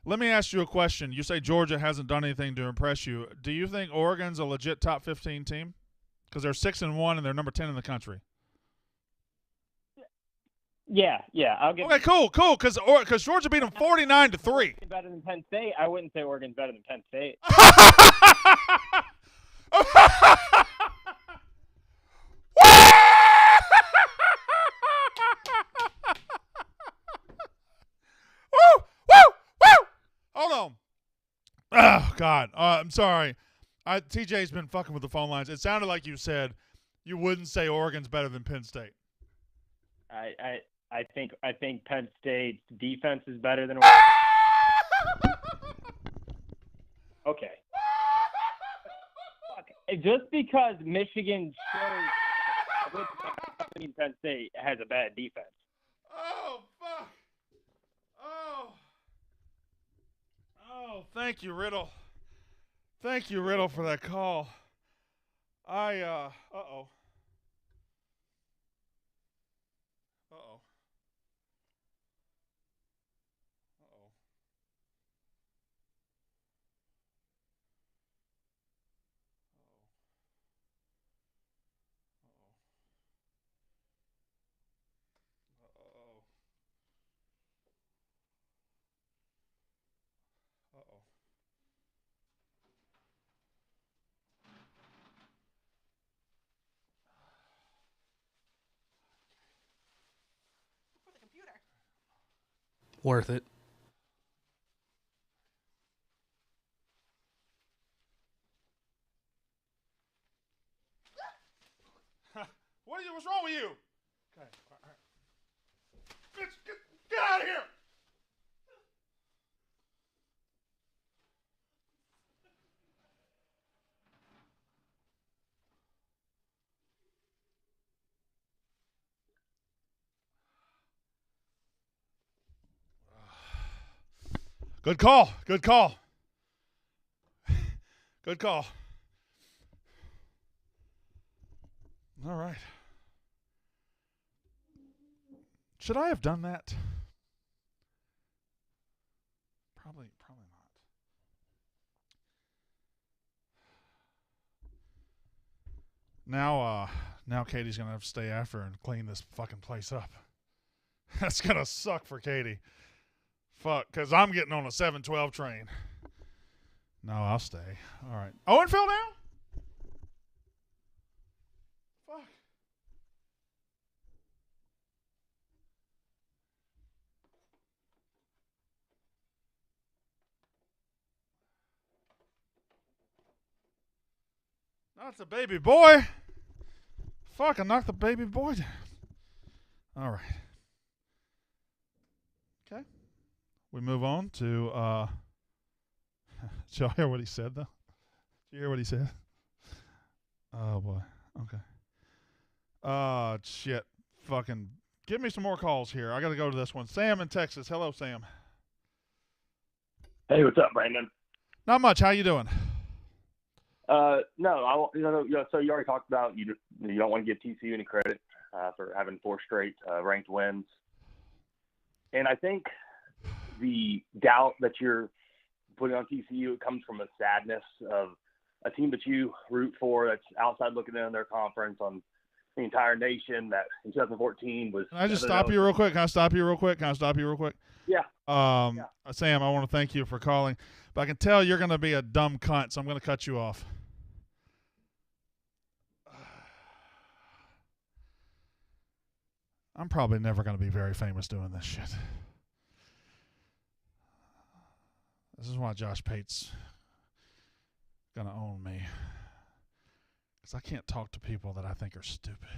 [SPEAKER 1] Let me ask you a question. You say Georgia hasn't done anything to impress you. Do you think Oregon's a legit top 15 team? Because they're 6-1 and they're number 10 in the country.
[SPEAKER 10] Yeah, I'll give.
[SPEAKER 1] Okay, cool. Because Georgia beat them 49-3.
[SPEAKER 10] Better than Penn State. I wouldn't say Oregon's better than Penn State.
[SPEAKER 1] Hold on. Oh, God. I'm sorry. TJ's been fucking with the phone lines. It sounded like you said you wouldn't say Oregon's better than Penn State.
[SPEAKER 10] I think Penn State's defense is better than Okay. Just because Michigan shows Penn State has a bad defense.
[SPEAKER 1] Oh, fuck. Oh, thank you, Riddle. Thank you, Riddle, for that call. Uh-oh. Uh-oh.
[SPEAKER 2] Worth it.
[SPEAKER 1] What's wrong with you? Okay. All right. Get out of here. Good call. Good call. Good call. All right. Should I have done that? Probably not. Now Katie's gonna have to stay after and clean this fucking place up. That's gonna suck for Katie. Fuck, because I'm getting on a 7-12 train. No, I'll stay. All right. Owen fell down? Fuck. That's a baby boy. Fuck, I knocked the baby boy down. All right. Okay. We move on to, did y'all hear what he said, though? Did you hear what he said? Oh, boy. Okay. Shit. Fucking give me some more calls here. I got to go to this one. Sam in Texas. Hello, Sam.
[SPEAKER 11] Hey, what's up, Brandon?
[SPEAKER 1] Not much. How you doing?
[SPEAKER 11] So you already talked about you don't want to give TCU any credit for having 4 straight ranked wins. And I think the doubt that you're putting on TCU, it comes from a sadness of a team that you root for that's outside looking in on their conference, on the entire nation, that in 2014 was.
[SPEAKER 1] Can I just stop you real quick? Can I stop you real quick?
[SPEAKER 11] Yeah.
[SPEAKER 1] Sam, I want to thank you for calling, but I can tell you're going to be a dumb cunt, so I'm going to cut you off. I'm probably never going to be very famous doing this shit. This is why Josh Pate's going to own me. Because I can't talk to people that I think are stupid.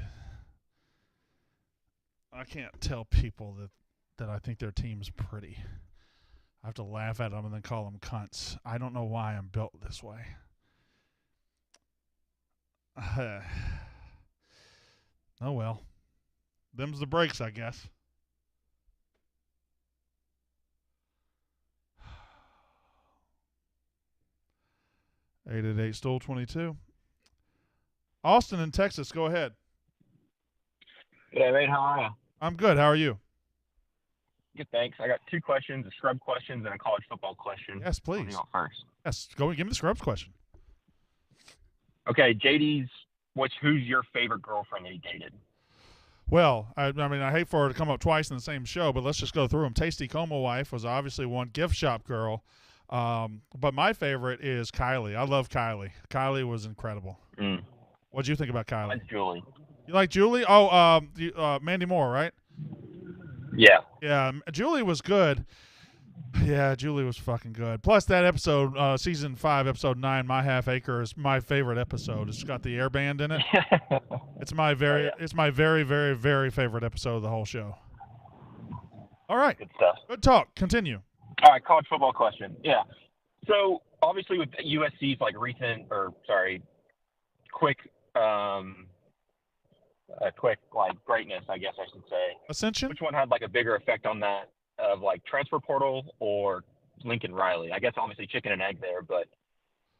[SPEAKER 1] I can't tell people that I think their team's pretty. I have to laugh at them and then call them cunts. I don't know why I'm built this way. Oh, well. Them's the breaks, I guess. Eight at 8, Stool 22. Austin in Texas, go ahead.
[SPEAKER 12] Yeah, mate, how are you?
[SPEAKER 1] I'm good. How are you?
[SPEAKER 12] Good, thanks. I got 2 questions, a scrub question and a college football question.
[SPEAKER 1] Yes, please.
[SPEAKER 12] What do you want first?
[SPEAKER 1] Yes, go and give me the scrubs question.
[SPEAKER 12] Okay, JD's, who's your favorite girlfriend that he dated?
[SPEAKER 1] Well, I mean, I hate for her to come up twice in the same show, but let's just go through them. Tasty Coma wife was obviously one. Gift shop girl. But my favorite is Kylie. I love Kylie. Kylie was incredible. What'd you think about Kylie?
[SPEAKER 12] I like Julie.
[SPEAKER 1] You like Julie? Oh, Mandy Moore, right?
[SPEAKER 12] Yeah.
[SPEAKER 1] Yeah, Julie was good. Yeah, Julie was fucking good. Plus that episode, season 5, episode 9, My Half Acre is my favorite episode. It's got the air band in it. It's my very, very, very favorite episode of the whole show. All right.
[SPEAKER 12] Good stuff.
[SPEAKER 1] Good talk. Continue.
[SPEAKER 12] All right, college football question. Yeah. So obviously with USC's quick greatness, I guess I should say.
[SPEAKER 1] Ascension?
[SPEAKER 12] Which one had like a bigger effect on that, of like transfer portal or Lincoln Riley? I guess obviously chicken and egg there, but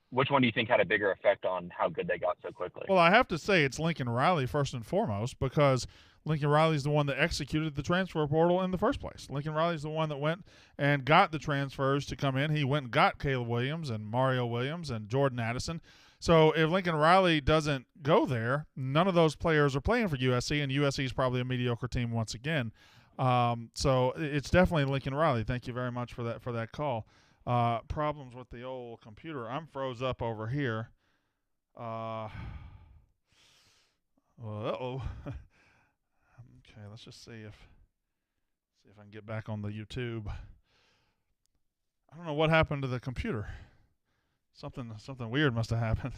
[SPEAKER 12] which one do you think had a bigger effect on how good they got so quickly?
[SPEAKER 1] Well, I have to say it's Lincoln Riley first and foremost, because Lincoln Riley's the one that executed the transfer portal in the first place. Lincoln Riley's the one that went and got the transfers to come in. He went and got Caleb Williams and Mario Williams and Jordan Addison. So if Lincoln Riley doesn't go there, none of those players are playing for USC, and USC is probably a mediocre team once again. So it's definitely Lincoln Riley. Thank you very much for that call. Problems with the old computer. I'm froze up over here. Uh-oh. Okay, let's just see if I can get back on the YouTube. I don't know what happened to the computer. Something weird must have happened.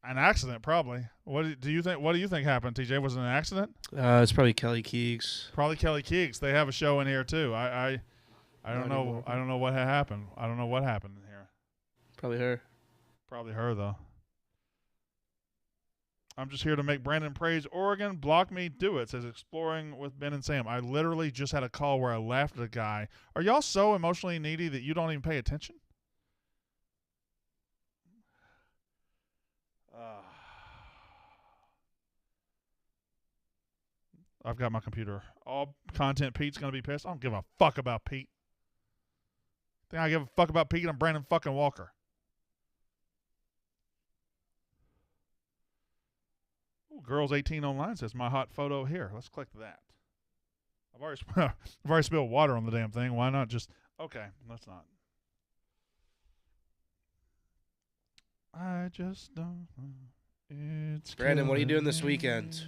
[SPEAKER 1] An accident, probably. What do you think happened, TJ? Was it an accident?
[SPEAKER 2] It's probably Kelly Keegs.
[SPEAKER 1] Probably Kelly Keegs. They have a show in here too. I don't know.
[SPEAKER 2] Anymore.
[SPEAKER 1] I don't know what happened. I don't know what happened in here.
[SPEAKER 2] Probably her.
[SPEAKER 1] Probably her though. I'm just here to make Brandon praise Oregon. Block me, do it. Says exploring with Ben and Sam. I literally just had a call where I laughed at a guy. Are y'all so emotionally needy that you don't even pay attention? I've got my computer. All content Pete's going to be pissed. I don't give a fuck about Pete. Think I give a fuck about Pete? I'm Brandon fucking Walker. Ooh, Girls 18 Online says my hot photo here. Let's click that. I've already spilled water on the damn thing. Why not just... Okay, let's not. I just don't know. It's
[SPEAKER 2] Brandon, what are you doing this weekend?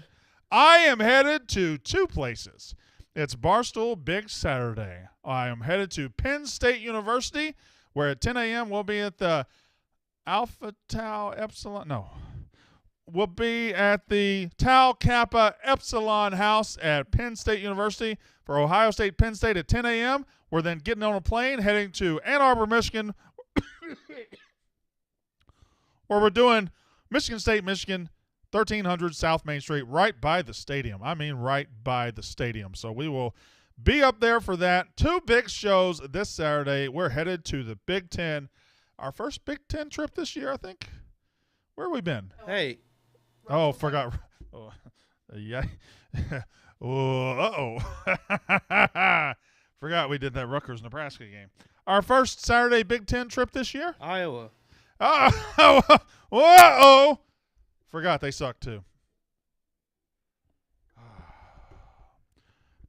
[SPEAKER 1] I am headed to 2 places. It's Barstool Big Saturday. I am headed to Penn State University, where at 10 a.m. we'll be at the Alpha Tau Epsilon. No. We'll be at the Tau Kappa Epsilon House at Penn State University for Ohio State Penn State at 10 a.m. We're then getting on a plane heading to Ann Arbor, Michigan, where we're doing Michigan State, Michigan, 1300 South Main Street, right by the stadium. I mean, right by the stadium. So we will be up there for that. 2 big shows this Saturday. We're headed to the Big Ten. Our first Big Ten trip this year, I think. Where have we been?
[SPEAKER 2] Hey.
[SPEAKER 1] Oh, forgot. Oh, yeah. Oh, uh-oh. Forgot we did that Rutgers-Nebraska game. Our first Saturday Big Ten trip this year?
[SPEAKER 2] Iowa.
[SPEAKER 1] Oh, whoa! Forgot they suck too.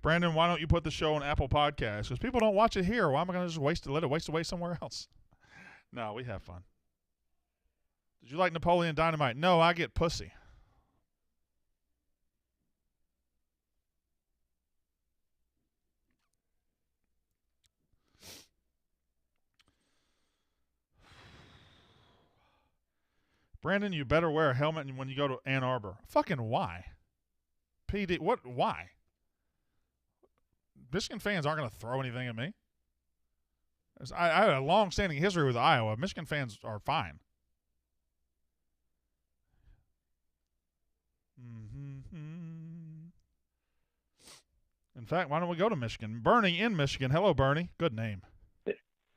[SPEAKER 1] Brandon, why don't you put the show on Apple Podcasts? Because people don't watch it here. Why am I going to just let it waste away somewhere else? No, we have fun. Did you like Napoleon Dynamite? No, I get pussy. Brandon, you better wear a helmet when you go to Ann Arbor. Fucking why? PD, what? Why? Michigan fans aren't going to throw anything at me. I have a long-standing history with Iowa. Michigan fans are fine. In fact, why don't we go to Michigan? Bernie in Michigan. Hello, Bernie. Good name.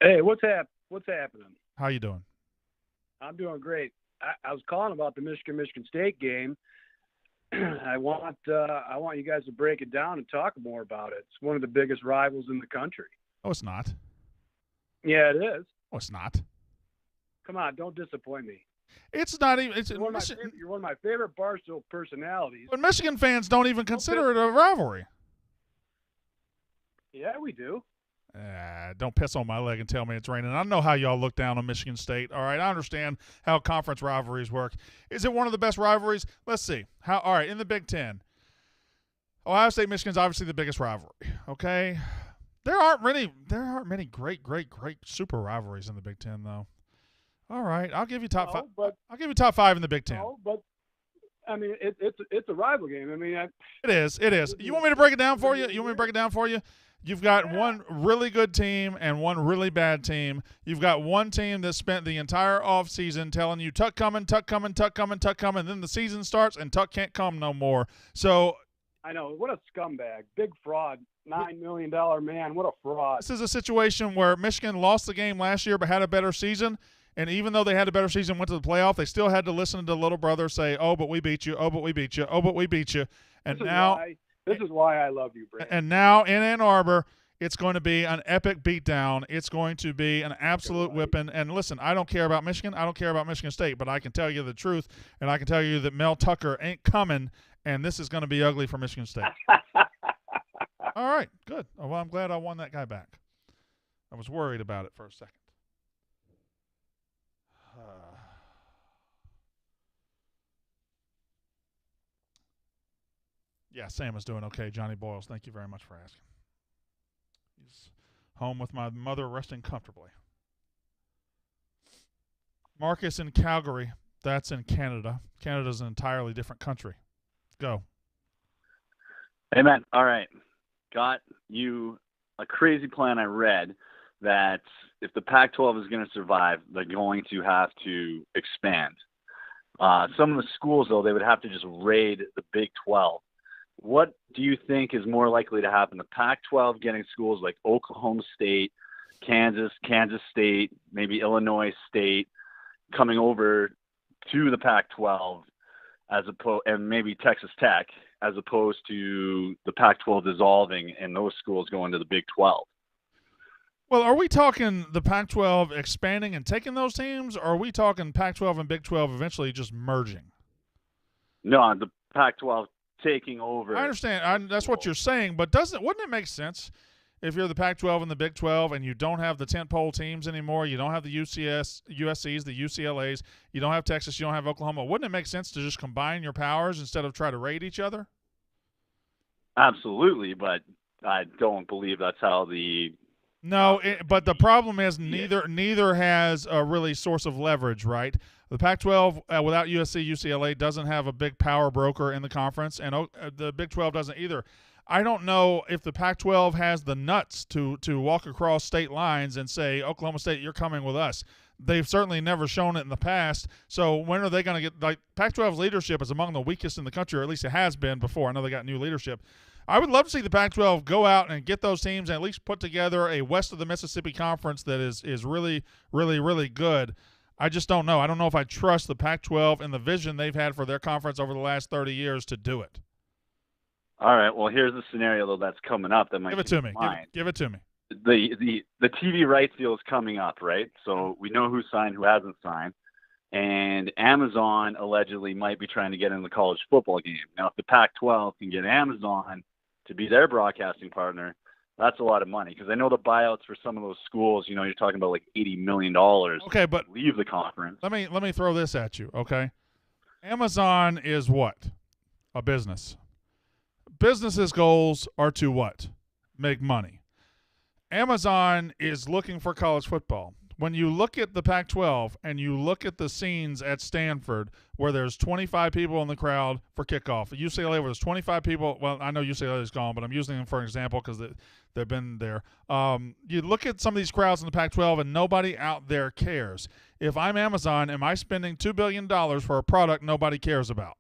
[SPEAKER 13] Hey, what's happening?
[SPEAKER 1] How you doing?
[SPEAKER 13] I'm doing great. I was calling about the Michigan State game. I want you guys to break it down and talk more about it. It's one of the biggest rivals in the country.
[SPEAKER 1] Oh, it's not.
[SPEAKER 13] Yeah, it is.
[SPEAKER 1] Oh, it's not.
[SPEAKER 13] Come on, don't disappoint me.
[SPEAKER 1] It's not even.
[SPEAKER 13] You're one of my favorite Barstool personalities.
[SPEAKER 1] But Michigan fans don't even consider it a rivalry.
[SPEAKER 13] Yeah, we do.
[SPEAKER 1] Don't piss on my leg and tell me it's raining. I know how y'all look down on Michigan State. All right, I understand how conference rivalries work. Is it one of the best rivalries? Let's see. All right, in the Big Ten, Ohio State Michigan's obviously the biggest rivalry. Okay, there aren't many great super rivalries in the Big Ten though. All right, I'll give you top five. I'll give you top five in the Big Ten.
[SPEAKER 13] No, but I mean it's a rival game. I mean,
[SPEAKER 1] it is. You want me to break it down for you? You've got one really good team and one really bad team. You've got one team that spent the entire offseason telling you Tuck coming. Then the season starts and Tuck can't come no more. So
[SPEAKER 13] I know. What a scumbag. Big fraud. $9 million man. What a fraud.
[SPEAKER 1] This is a situation where Michigan lost the game last year but had a better season. And even though they had a better season, went to the playoff, they still had to listen to little brother say, oh, but we beat you. Oh, but we beat you. Oh, but we beat you. And
[SPEAKER 13] This is why I love you, Brandon.
[SPEAKER 1] And now in Ann Arbor, it's going to be an epic beatdown. It's going to be an absolute whipping. And listen, I don't care about Michigan. I don't care about Michigan State. But I can tell you the truth, and I can tell you that Mel Tucker ain't coming, and this is going to be ugly for Michigan State. All right, good. Oh, well, I'm glad I won that guy back. I was worried about it for a second. Yeah, Sam is doing okay. Johnny Boyles, thank you very much for asking. He's home with my mother resting comfortably. Marcus in Calgary, that's in Canada. Canada's an entirely different country. Go.
[SPEAKER 14] Hey, man. All right. Got you a crazy plan I read that if the Pac-12 is going to survive, they're going to have to expand. Some of the schools, though, they would have to just raid the Big 12. What do you think is more likely to happen? The Pac-12 getting schools like Oklahoma State, Kansas State, maybe Illinois State coming over to the Pac-12 and maybe Texas Tech, as opposed to the Pac-12 dissolving and those schools going to the Big 12.
[SPEAKER 1] Well, are we talking the Pac-12 expanding and taking those teams, or are we talking Pac-12 and Big 12 eventually just merging?
[SPEAKER 14] No, the Pac-12 taking over.
[SPEAKER 1] I understand. That's what you're saying, but wouldn't it make sense if you're the Pac-12 and the Big 12 and you don't have the tentpole teams anymore, you don't have the USCs, the UCLAs, you don't have Texas, you don't have Oklahoma, wouldn't it make sense to just combine your powers instead of try to raid each other?
[SPEAKER 14] Absolutely, but I don't believe that's how the
[SPEAKER 1] but the problem is neither has a really source of leverage, right? The Pac-12 without USC, UCLA doesn't have a big power broker in the conference, and the Big 12 doesn't either. I don't know if the Pac-12 has the nuts to walk across state lines and say, Oklahoma State, you're coming with us. They've certainly never shown it in the past. So when are they going to get – Pac-12's leadership is among the weakest in the country, or at least it has been before. I know they got new leadership. I would love to see the Pac-12 go out and get those teams and at least put together a west of the Mississippi conference that is really, really, really good. I just don't know. I don't know if I trust the Pac-12 and the vision they've had for their conference over the last 30 years to do it.
[SPEAKER 14] All right. Well, here's the scenario though that's coming up that might
[SPEAKER 1] Give it to me.
[SPEAKER 14] Mine.
[SPEAKER 1] Give it to me.
[SPEAKER 14] The TV rights deal is coming up, right? So we know who signed, who hasn't signed, and Amazon allegedly might be trying to get in the college football game. Now, if the Pac-12 can get Amazon to be their broadcasting partner, that's a lot of money because I know the buyouts for some of those schools. You know, you're talking about like $80 million.
[SPEAKER 1] Okay, but
[SPEAKER 14] to leave the conference.
[SPEAKER 1] Let me throw this at you. Okay, Amazon is what? A business. Businesses' goals are to what? Make money. Amazon is looking for college football. When you look at the Pac-12 and you look at the scenes at Stanford where there's 25 people in the crowd for kickoff, at UCLA where there's 25 people, well, I know UCLA is gone, but I'm using them for an example because they've been there. You look at some of these crowds in the Pac-12 and nobody out there cares. If I'm Amazon, am I spending $2 billion for a product nobody cares about?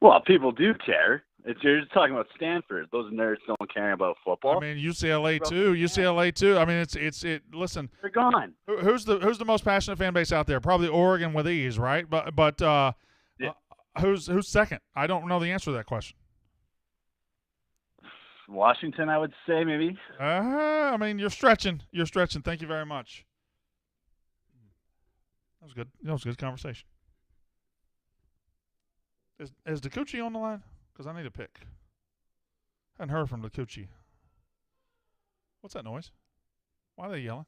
[SPEAKER 14] Well, people do care. You're just talking about Stanford. Those nerds don't care about football.
[SPEAKER 1] I mean, UCLA too. UCLA too. I mean, it. Listen,
[SPEAKER 14] they're gone.
[SPEAKER 1] Who's the most passionate fan base out there? Probably Oregon with ease, right? But
[SPEAKER 14] yeah.
[SPEAKER 1] Who's second? I don't know the answer to that question.
[SPEAKER 14] Washington, I would say maybe.
[SPEAKER 1] I mean, you're stretching. Thank you very much. That was good. That was a good conversation. Is DeCucci on the line? Because I need a pick. I hadn't heard from DeCucci. What's that noise? Why are they yelling?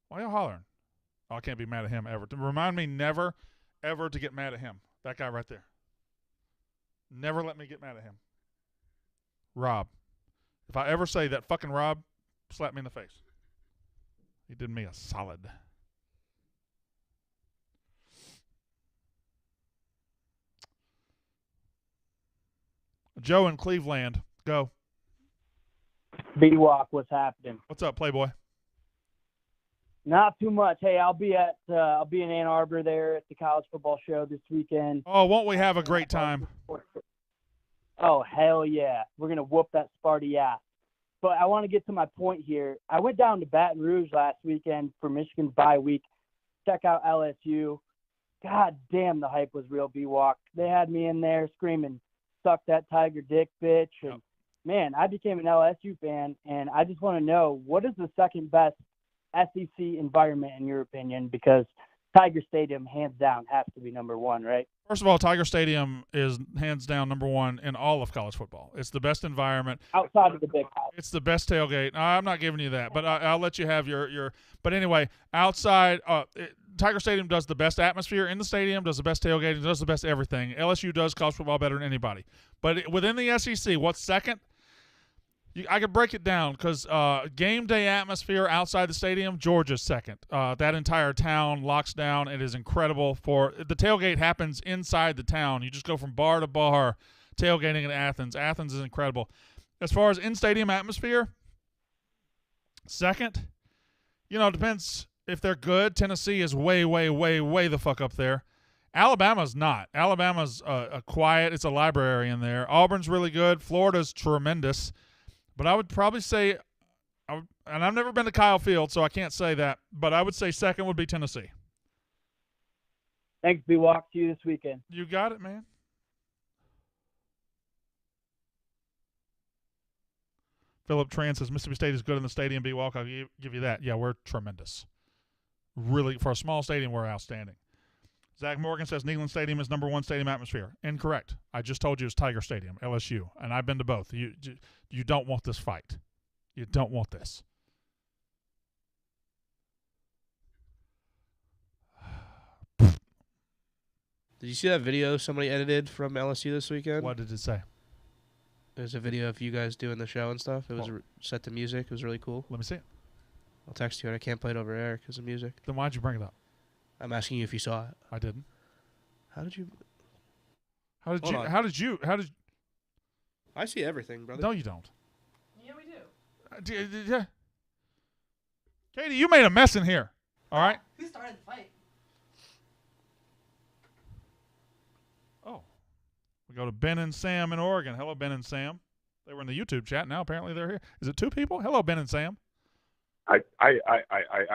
[SPEAKER 1] Why are y'all hollering? Oh, I can't be mad at him ever. Remind me never, ever to get mad at him. That guy right there. Never let me get mad at him. Rob. If I ever say that fucking Rob, slap me in the face. He did me a solid. Joe in Cleveland, go.
[SPEAKER 15] B-Walk, what's happening?
[SPEAKER 1] What's up, Playboy?
[SPEAKER 15] Not too much. Hey, I'll be in Ann Arbor there at the college football show this weekend.
[SPEAKER 1] Oh, won't we have a great time?
[SPEAKER 15] Oh, hell yeah. We're going to whoop that Sparty ass. But I want to get to my point here. I went down to Baton Rouge last weekend for Michigan's bye week. Check out LSU. God damn, the hype was real, B-Walk. They had me in there screaming, suck that Tiger dick, bitch. And, man, I became an LSU fan, and I just want to know, what is the second best SEC environment in your opinion? Because Tiger Stadium, hands down, has to be number one, right?
[SPEAKER 1] First of all, Tiger Stadium is hands down number one in all of college football. It's the best environment.
[SPEAKER 15] Outside of the big house.
[SPEAKER 1] It's the best tailgate. I'm not giving you that, but I'll let you have your – but anyway, outside Tiger Stadium does the best atmosphere in the stadium, does the best tailgating, does the best everything. LSU does college football better than anybody. But within the SEC, what's second? I could break it down because game day atmosphere outside the stadium, Georgia's second. That entire town locks down. It is incredible. The tailgate happens inside the town. You just go from bar to bar tailgating in Athens. Athens is incredible. As far as in-stadium atmosphere, second, it depends if they're good. Tennessee is way, way, way, way the fuck up there. Alabama's not. Alabama's a quiet. It's a library in there. Auburn's really good. Florida's tremendous. But I would probably say, and I've never been to Kyle Field, so I can't say that, but I would say second would be Tennessee.
[SPEAKER 15] Thanks, B-Walk. See you this weekend.
[SPEAKER 1] You got it, man. Philip Tran says Mississippi State is good in the stadium. B-Walk, I'll give you that. Yeah, we're tremendous. Really, for a small stadium, we're outstanding. Zach Morgan says Neyland Stadium is number one stadium atmosphere. Incorrect. I just told you it's Tiger Stadium, LSU, and I've been to both. You don't want this fight. You don't want this.
[SPEAKER 2] Did you see that video somebody edited from LSU this weekend?
[SPEAKER 1] What did it say?
[SPEAKER 2] There's a video of you guys doing the show and stuff. It was set to music. It was really cool.
[SPEAKER 1] Let me see it.
[SPEAKER 2] I'll text you, and I can't play it over air because of music.
[SPEAKER 1] Then why'd you bring it up?
[SPEAKER 2] I'm asking you if you saw it.
[SPEAKER 1] I didn't.
[SPEAKER 2] How did you? I see everything, brother.
[SPEAKER 1] No, you don't.
[SPEAKER 8] Yeah, we do.
[SPEAKER 1] Yeah. Katie, you made a mess in here. All right.
[SPEAKER 8] Who started the fight?
[SPEAKER 1] Oh. We go to Ben and Sam in Oregon. Hello, Ben and Sam. They were in the YouTube chat. Now apparently they're here. Is it two people? Hello, Ben and Sam.
[SPEAKER 16] I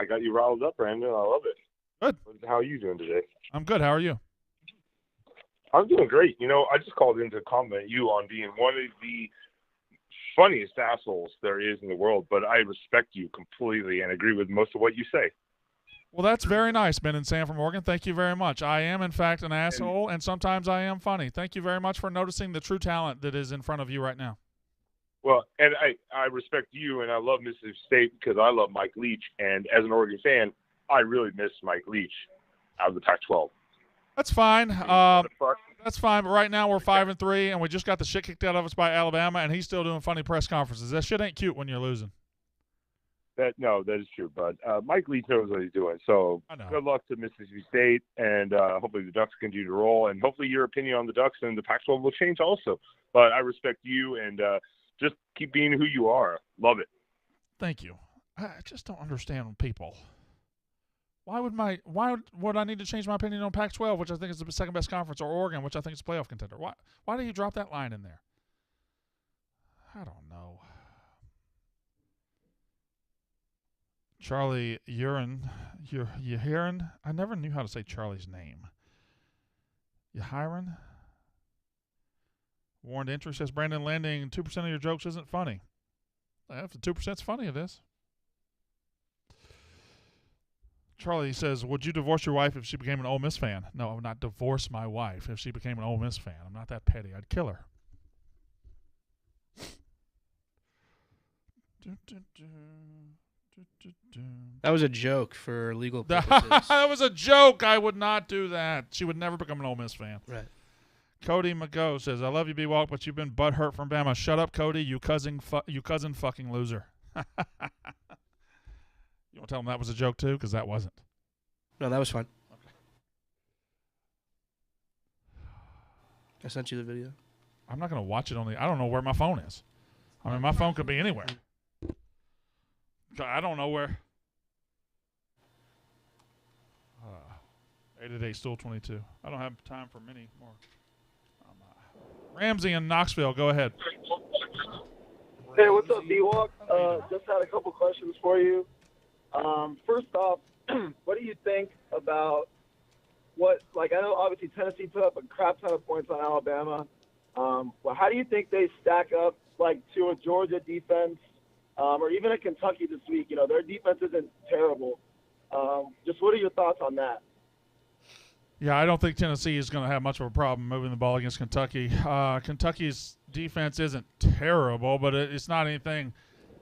[SPEAKER 16] got you riled up, Brandon. I love it.
[SPEAKER 1] Good.
[SPEAKER 16] How are you doing today?
[SPEAKER 1] I'm good. How are you?
[SPEAKER 16] I'm doing great. I just called in to compliment you on being one of the funniest assholes there is in the world, but I respect you completely and agree with most of what you say.
[SPEAKER 1] Well, that's very nice, Ben and Sam from Oregon. Thank you very much. I am, in fact, an asshole, and sometimes I am funny. Thank you very much for noticing the true talent that is in front of you right now.
[SPEAKER 16] Well, and I respect you, and I love Mississippi State because I love Mike Leach, and as an Oregon fan, I really miss Mike Leach out of the Pac-12.
[SPEAKER 1] That's fine. That's fine, but right now we're 5-3, and we just got the shit kicked out of us by Alabama, and he's still doing funny press conferences. That shit ain't cute when you're losing.
[SPEAKER 16] That is true, but Mike Leach knows what he's doing. So good luck to Mississippi State, and hopefully the Ducks continue to roll, and hopefully your opinion on the Ducks and the Pac-12 will change also. But I respect you, and just keep being who you are. Love it.
[SPEAKER 1] Thank you. I just don't understand people. Why would I need to change my opinion on Pac-12, which I think is the second best conference, or Oregon, which I think is a playoff contender? Why do you drop that line in there? I don't know. Charlie Urin, I never knew how to say Charlie's name. Yahiran? Warned entry says Brandon Landing, 2% of your jokes isn't funny. If the 2%'s funny, it is. Charlie says, would you divorce your wife if she became an Ole Miss fan? No, I would not divorce my wife if she became an Ole Miss fan. I'm not that petty. I'd kill her.
[SPEAKER 2] That was a joke for legal purposes.
[SPEAKER 1] That was a joke. I would not do that. She would never become an Ole Miss fan.
[SPEAKER 2] Right.
[SPEAKER 1] Cody McGo says, I love you, B-Walk, but you've been butthurt from Bama. Shut up, Cody, you cousin fucking loser. You want to tell him that was a joke, too? Because that wasn't.
[SPEAKER 2] No, that was fun. Okay. I sent you the video.
[SPEAKER 1] I'm not going to watch it I don't know where my phone is. I mean, my phone could be anywhere. I don't know where. 888 Stool 22. I don't have time for many more. Ramsey in Knoxville, go ahead.
[SPEAKER 17] Hey, what's up, B-Walk? Just had a couple questions for you. First off, what do you think about I know obviously Tennessee put up a crap ton of points on Alabama. Well, how do you think they stack up, to a Georgia defense, or even a Kentucky this week? Their defense isn't terrible. Just what are your thoughts on that?
[SPEAKER 1] Yeah, I don't think Tennessee is going to have much of a problem moving the ball against Kentucky. Kentucky's defense isn't terrible, but it's not anything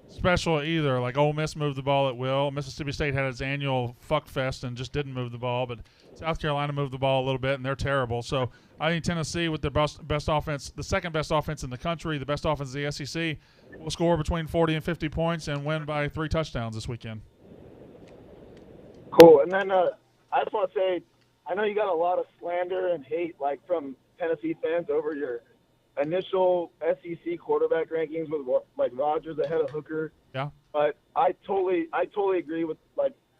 [SPEAKER 1] special either. Like Ole Miss moved the ball at will. Mississippi State had its annual fuck fest and just didn't move the ball, but South Carolina moved the ball a little bit, and they're terrible. So I think Tennessee, with their best offense, the second best offense in the country, the best offense in the SEC, will score between 40 and 50 points and win by 3 touchdowns this weekend.
[SPEAKER 17] Cool. And then I just want to say, I know you got a lot of slander and hate from Tennessee fans over your initial SEC quarterback rankings with Rodgers ahead of Hooker.
[SPEAKER 1] Yeah.
[SPEAKER 17] But I totally agree with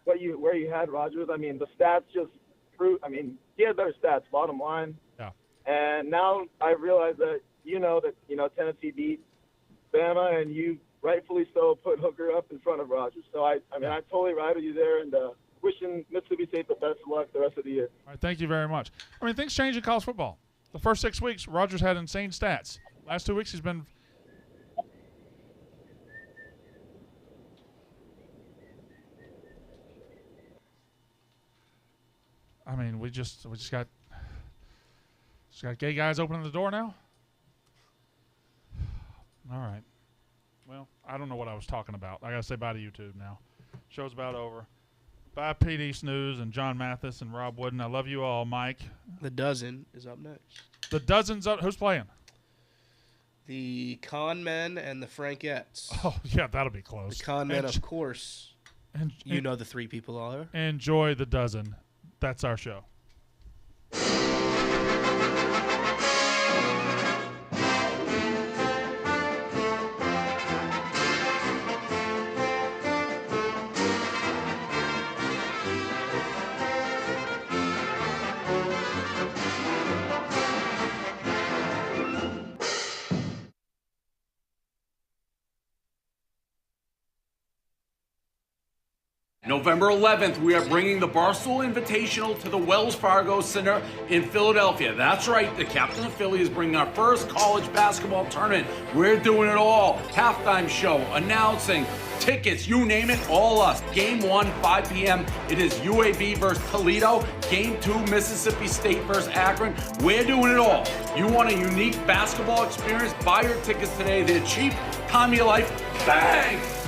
[SPEAKER 17] where you had Rodgers. I mean, the stats just prove. I mean, he had better stats. Bottom line.
[SPEAKER 1] Yeah.
[SPEAKER 17] And now I realize that Tennessee beat Bama, and you rightfully so put Hooker up in front of Rodgers. So I totally ride with you there, and wishing Mississippi State the best of luck the rest of the year.
[SPEAKER 1] All right, thank you very much. I mean, things change in college football. The first 6 weeks, Rodgers had insane stats. Last 2 weeks, he's been. I mean, we just got gay guys opening the door now. All right. Well, I don't know what I was talking about. I gotta say bye to YouTube now. Show's about over. Bye, PD Snooze and John Mathis and Rob Wooden. I love you all, Mike.
[SPEAKER 2] The Dozen is up next.
[SPEAKER 1] The Dozen's up. Who's playing?
[SPEAKER 2] The Con Men and the Frankettes.
[SPEAKER 1] Oh, yeah, that'll be close.
[SPEAKER 2] The Con Men, of course. You know the 3 people are.
[SPEAKER 1] Enjoy the Dozen. That's our show.
[SPEAKER 18] November 11th, we are bringing the Barstool Invitational to the Wells Fargo Center in Philadelphia. That's right, the Captain of Philly is bringing our first college basketball tournament. We're doing it all. Halftime show, announcing, tickets, you name it, all us. Game 1, 5 p.m. It is UAB versus Toledo. Game 2, Mississippi State versus Akron. We're doing it all. You want a unique basketball experience? Buy your tickets today. They're cheap. Time of your life. Bang!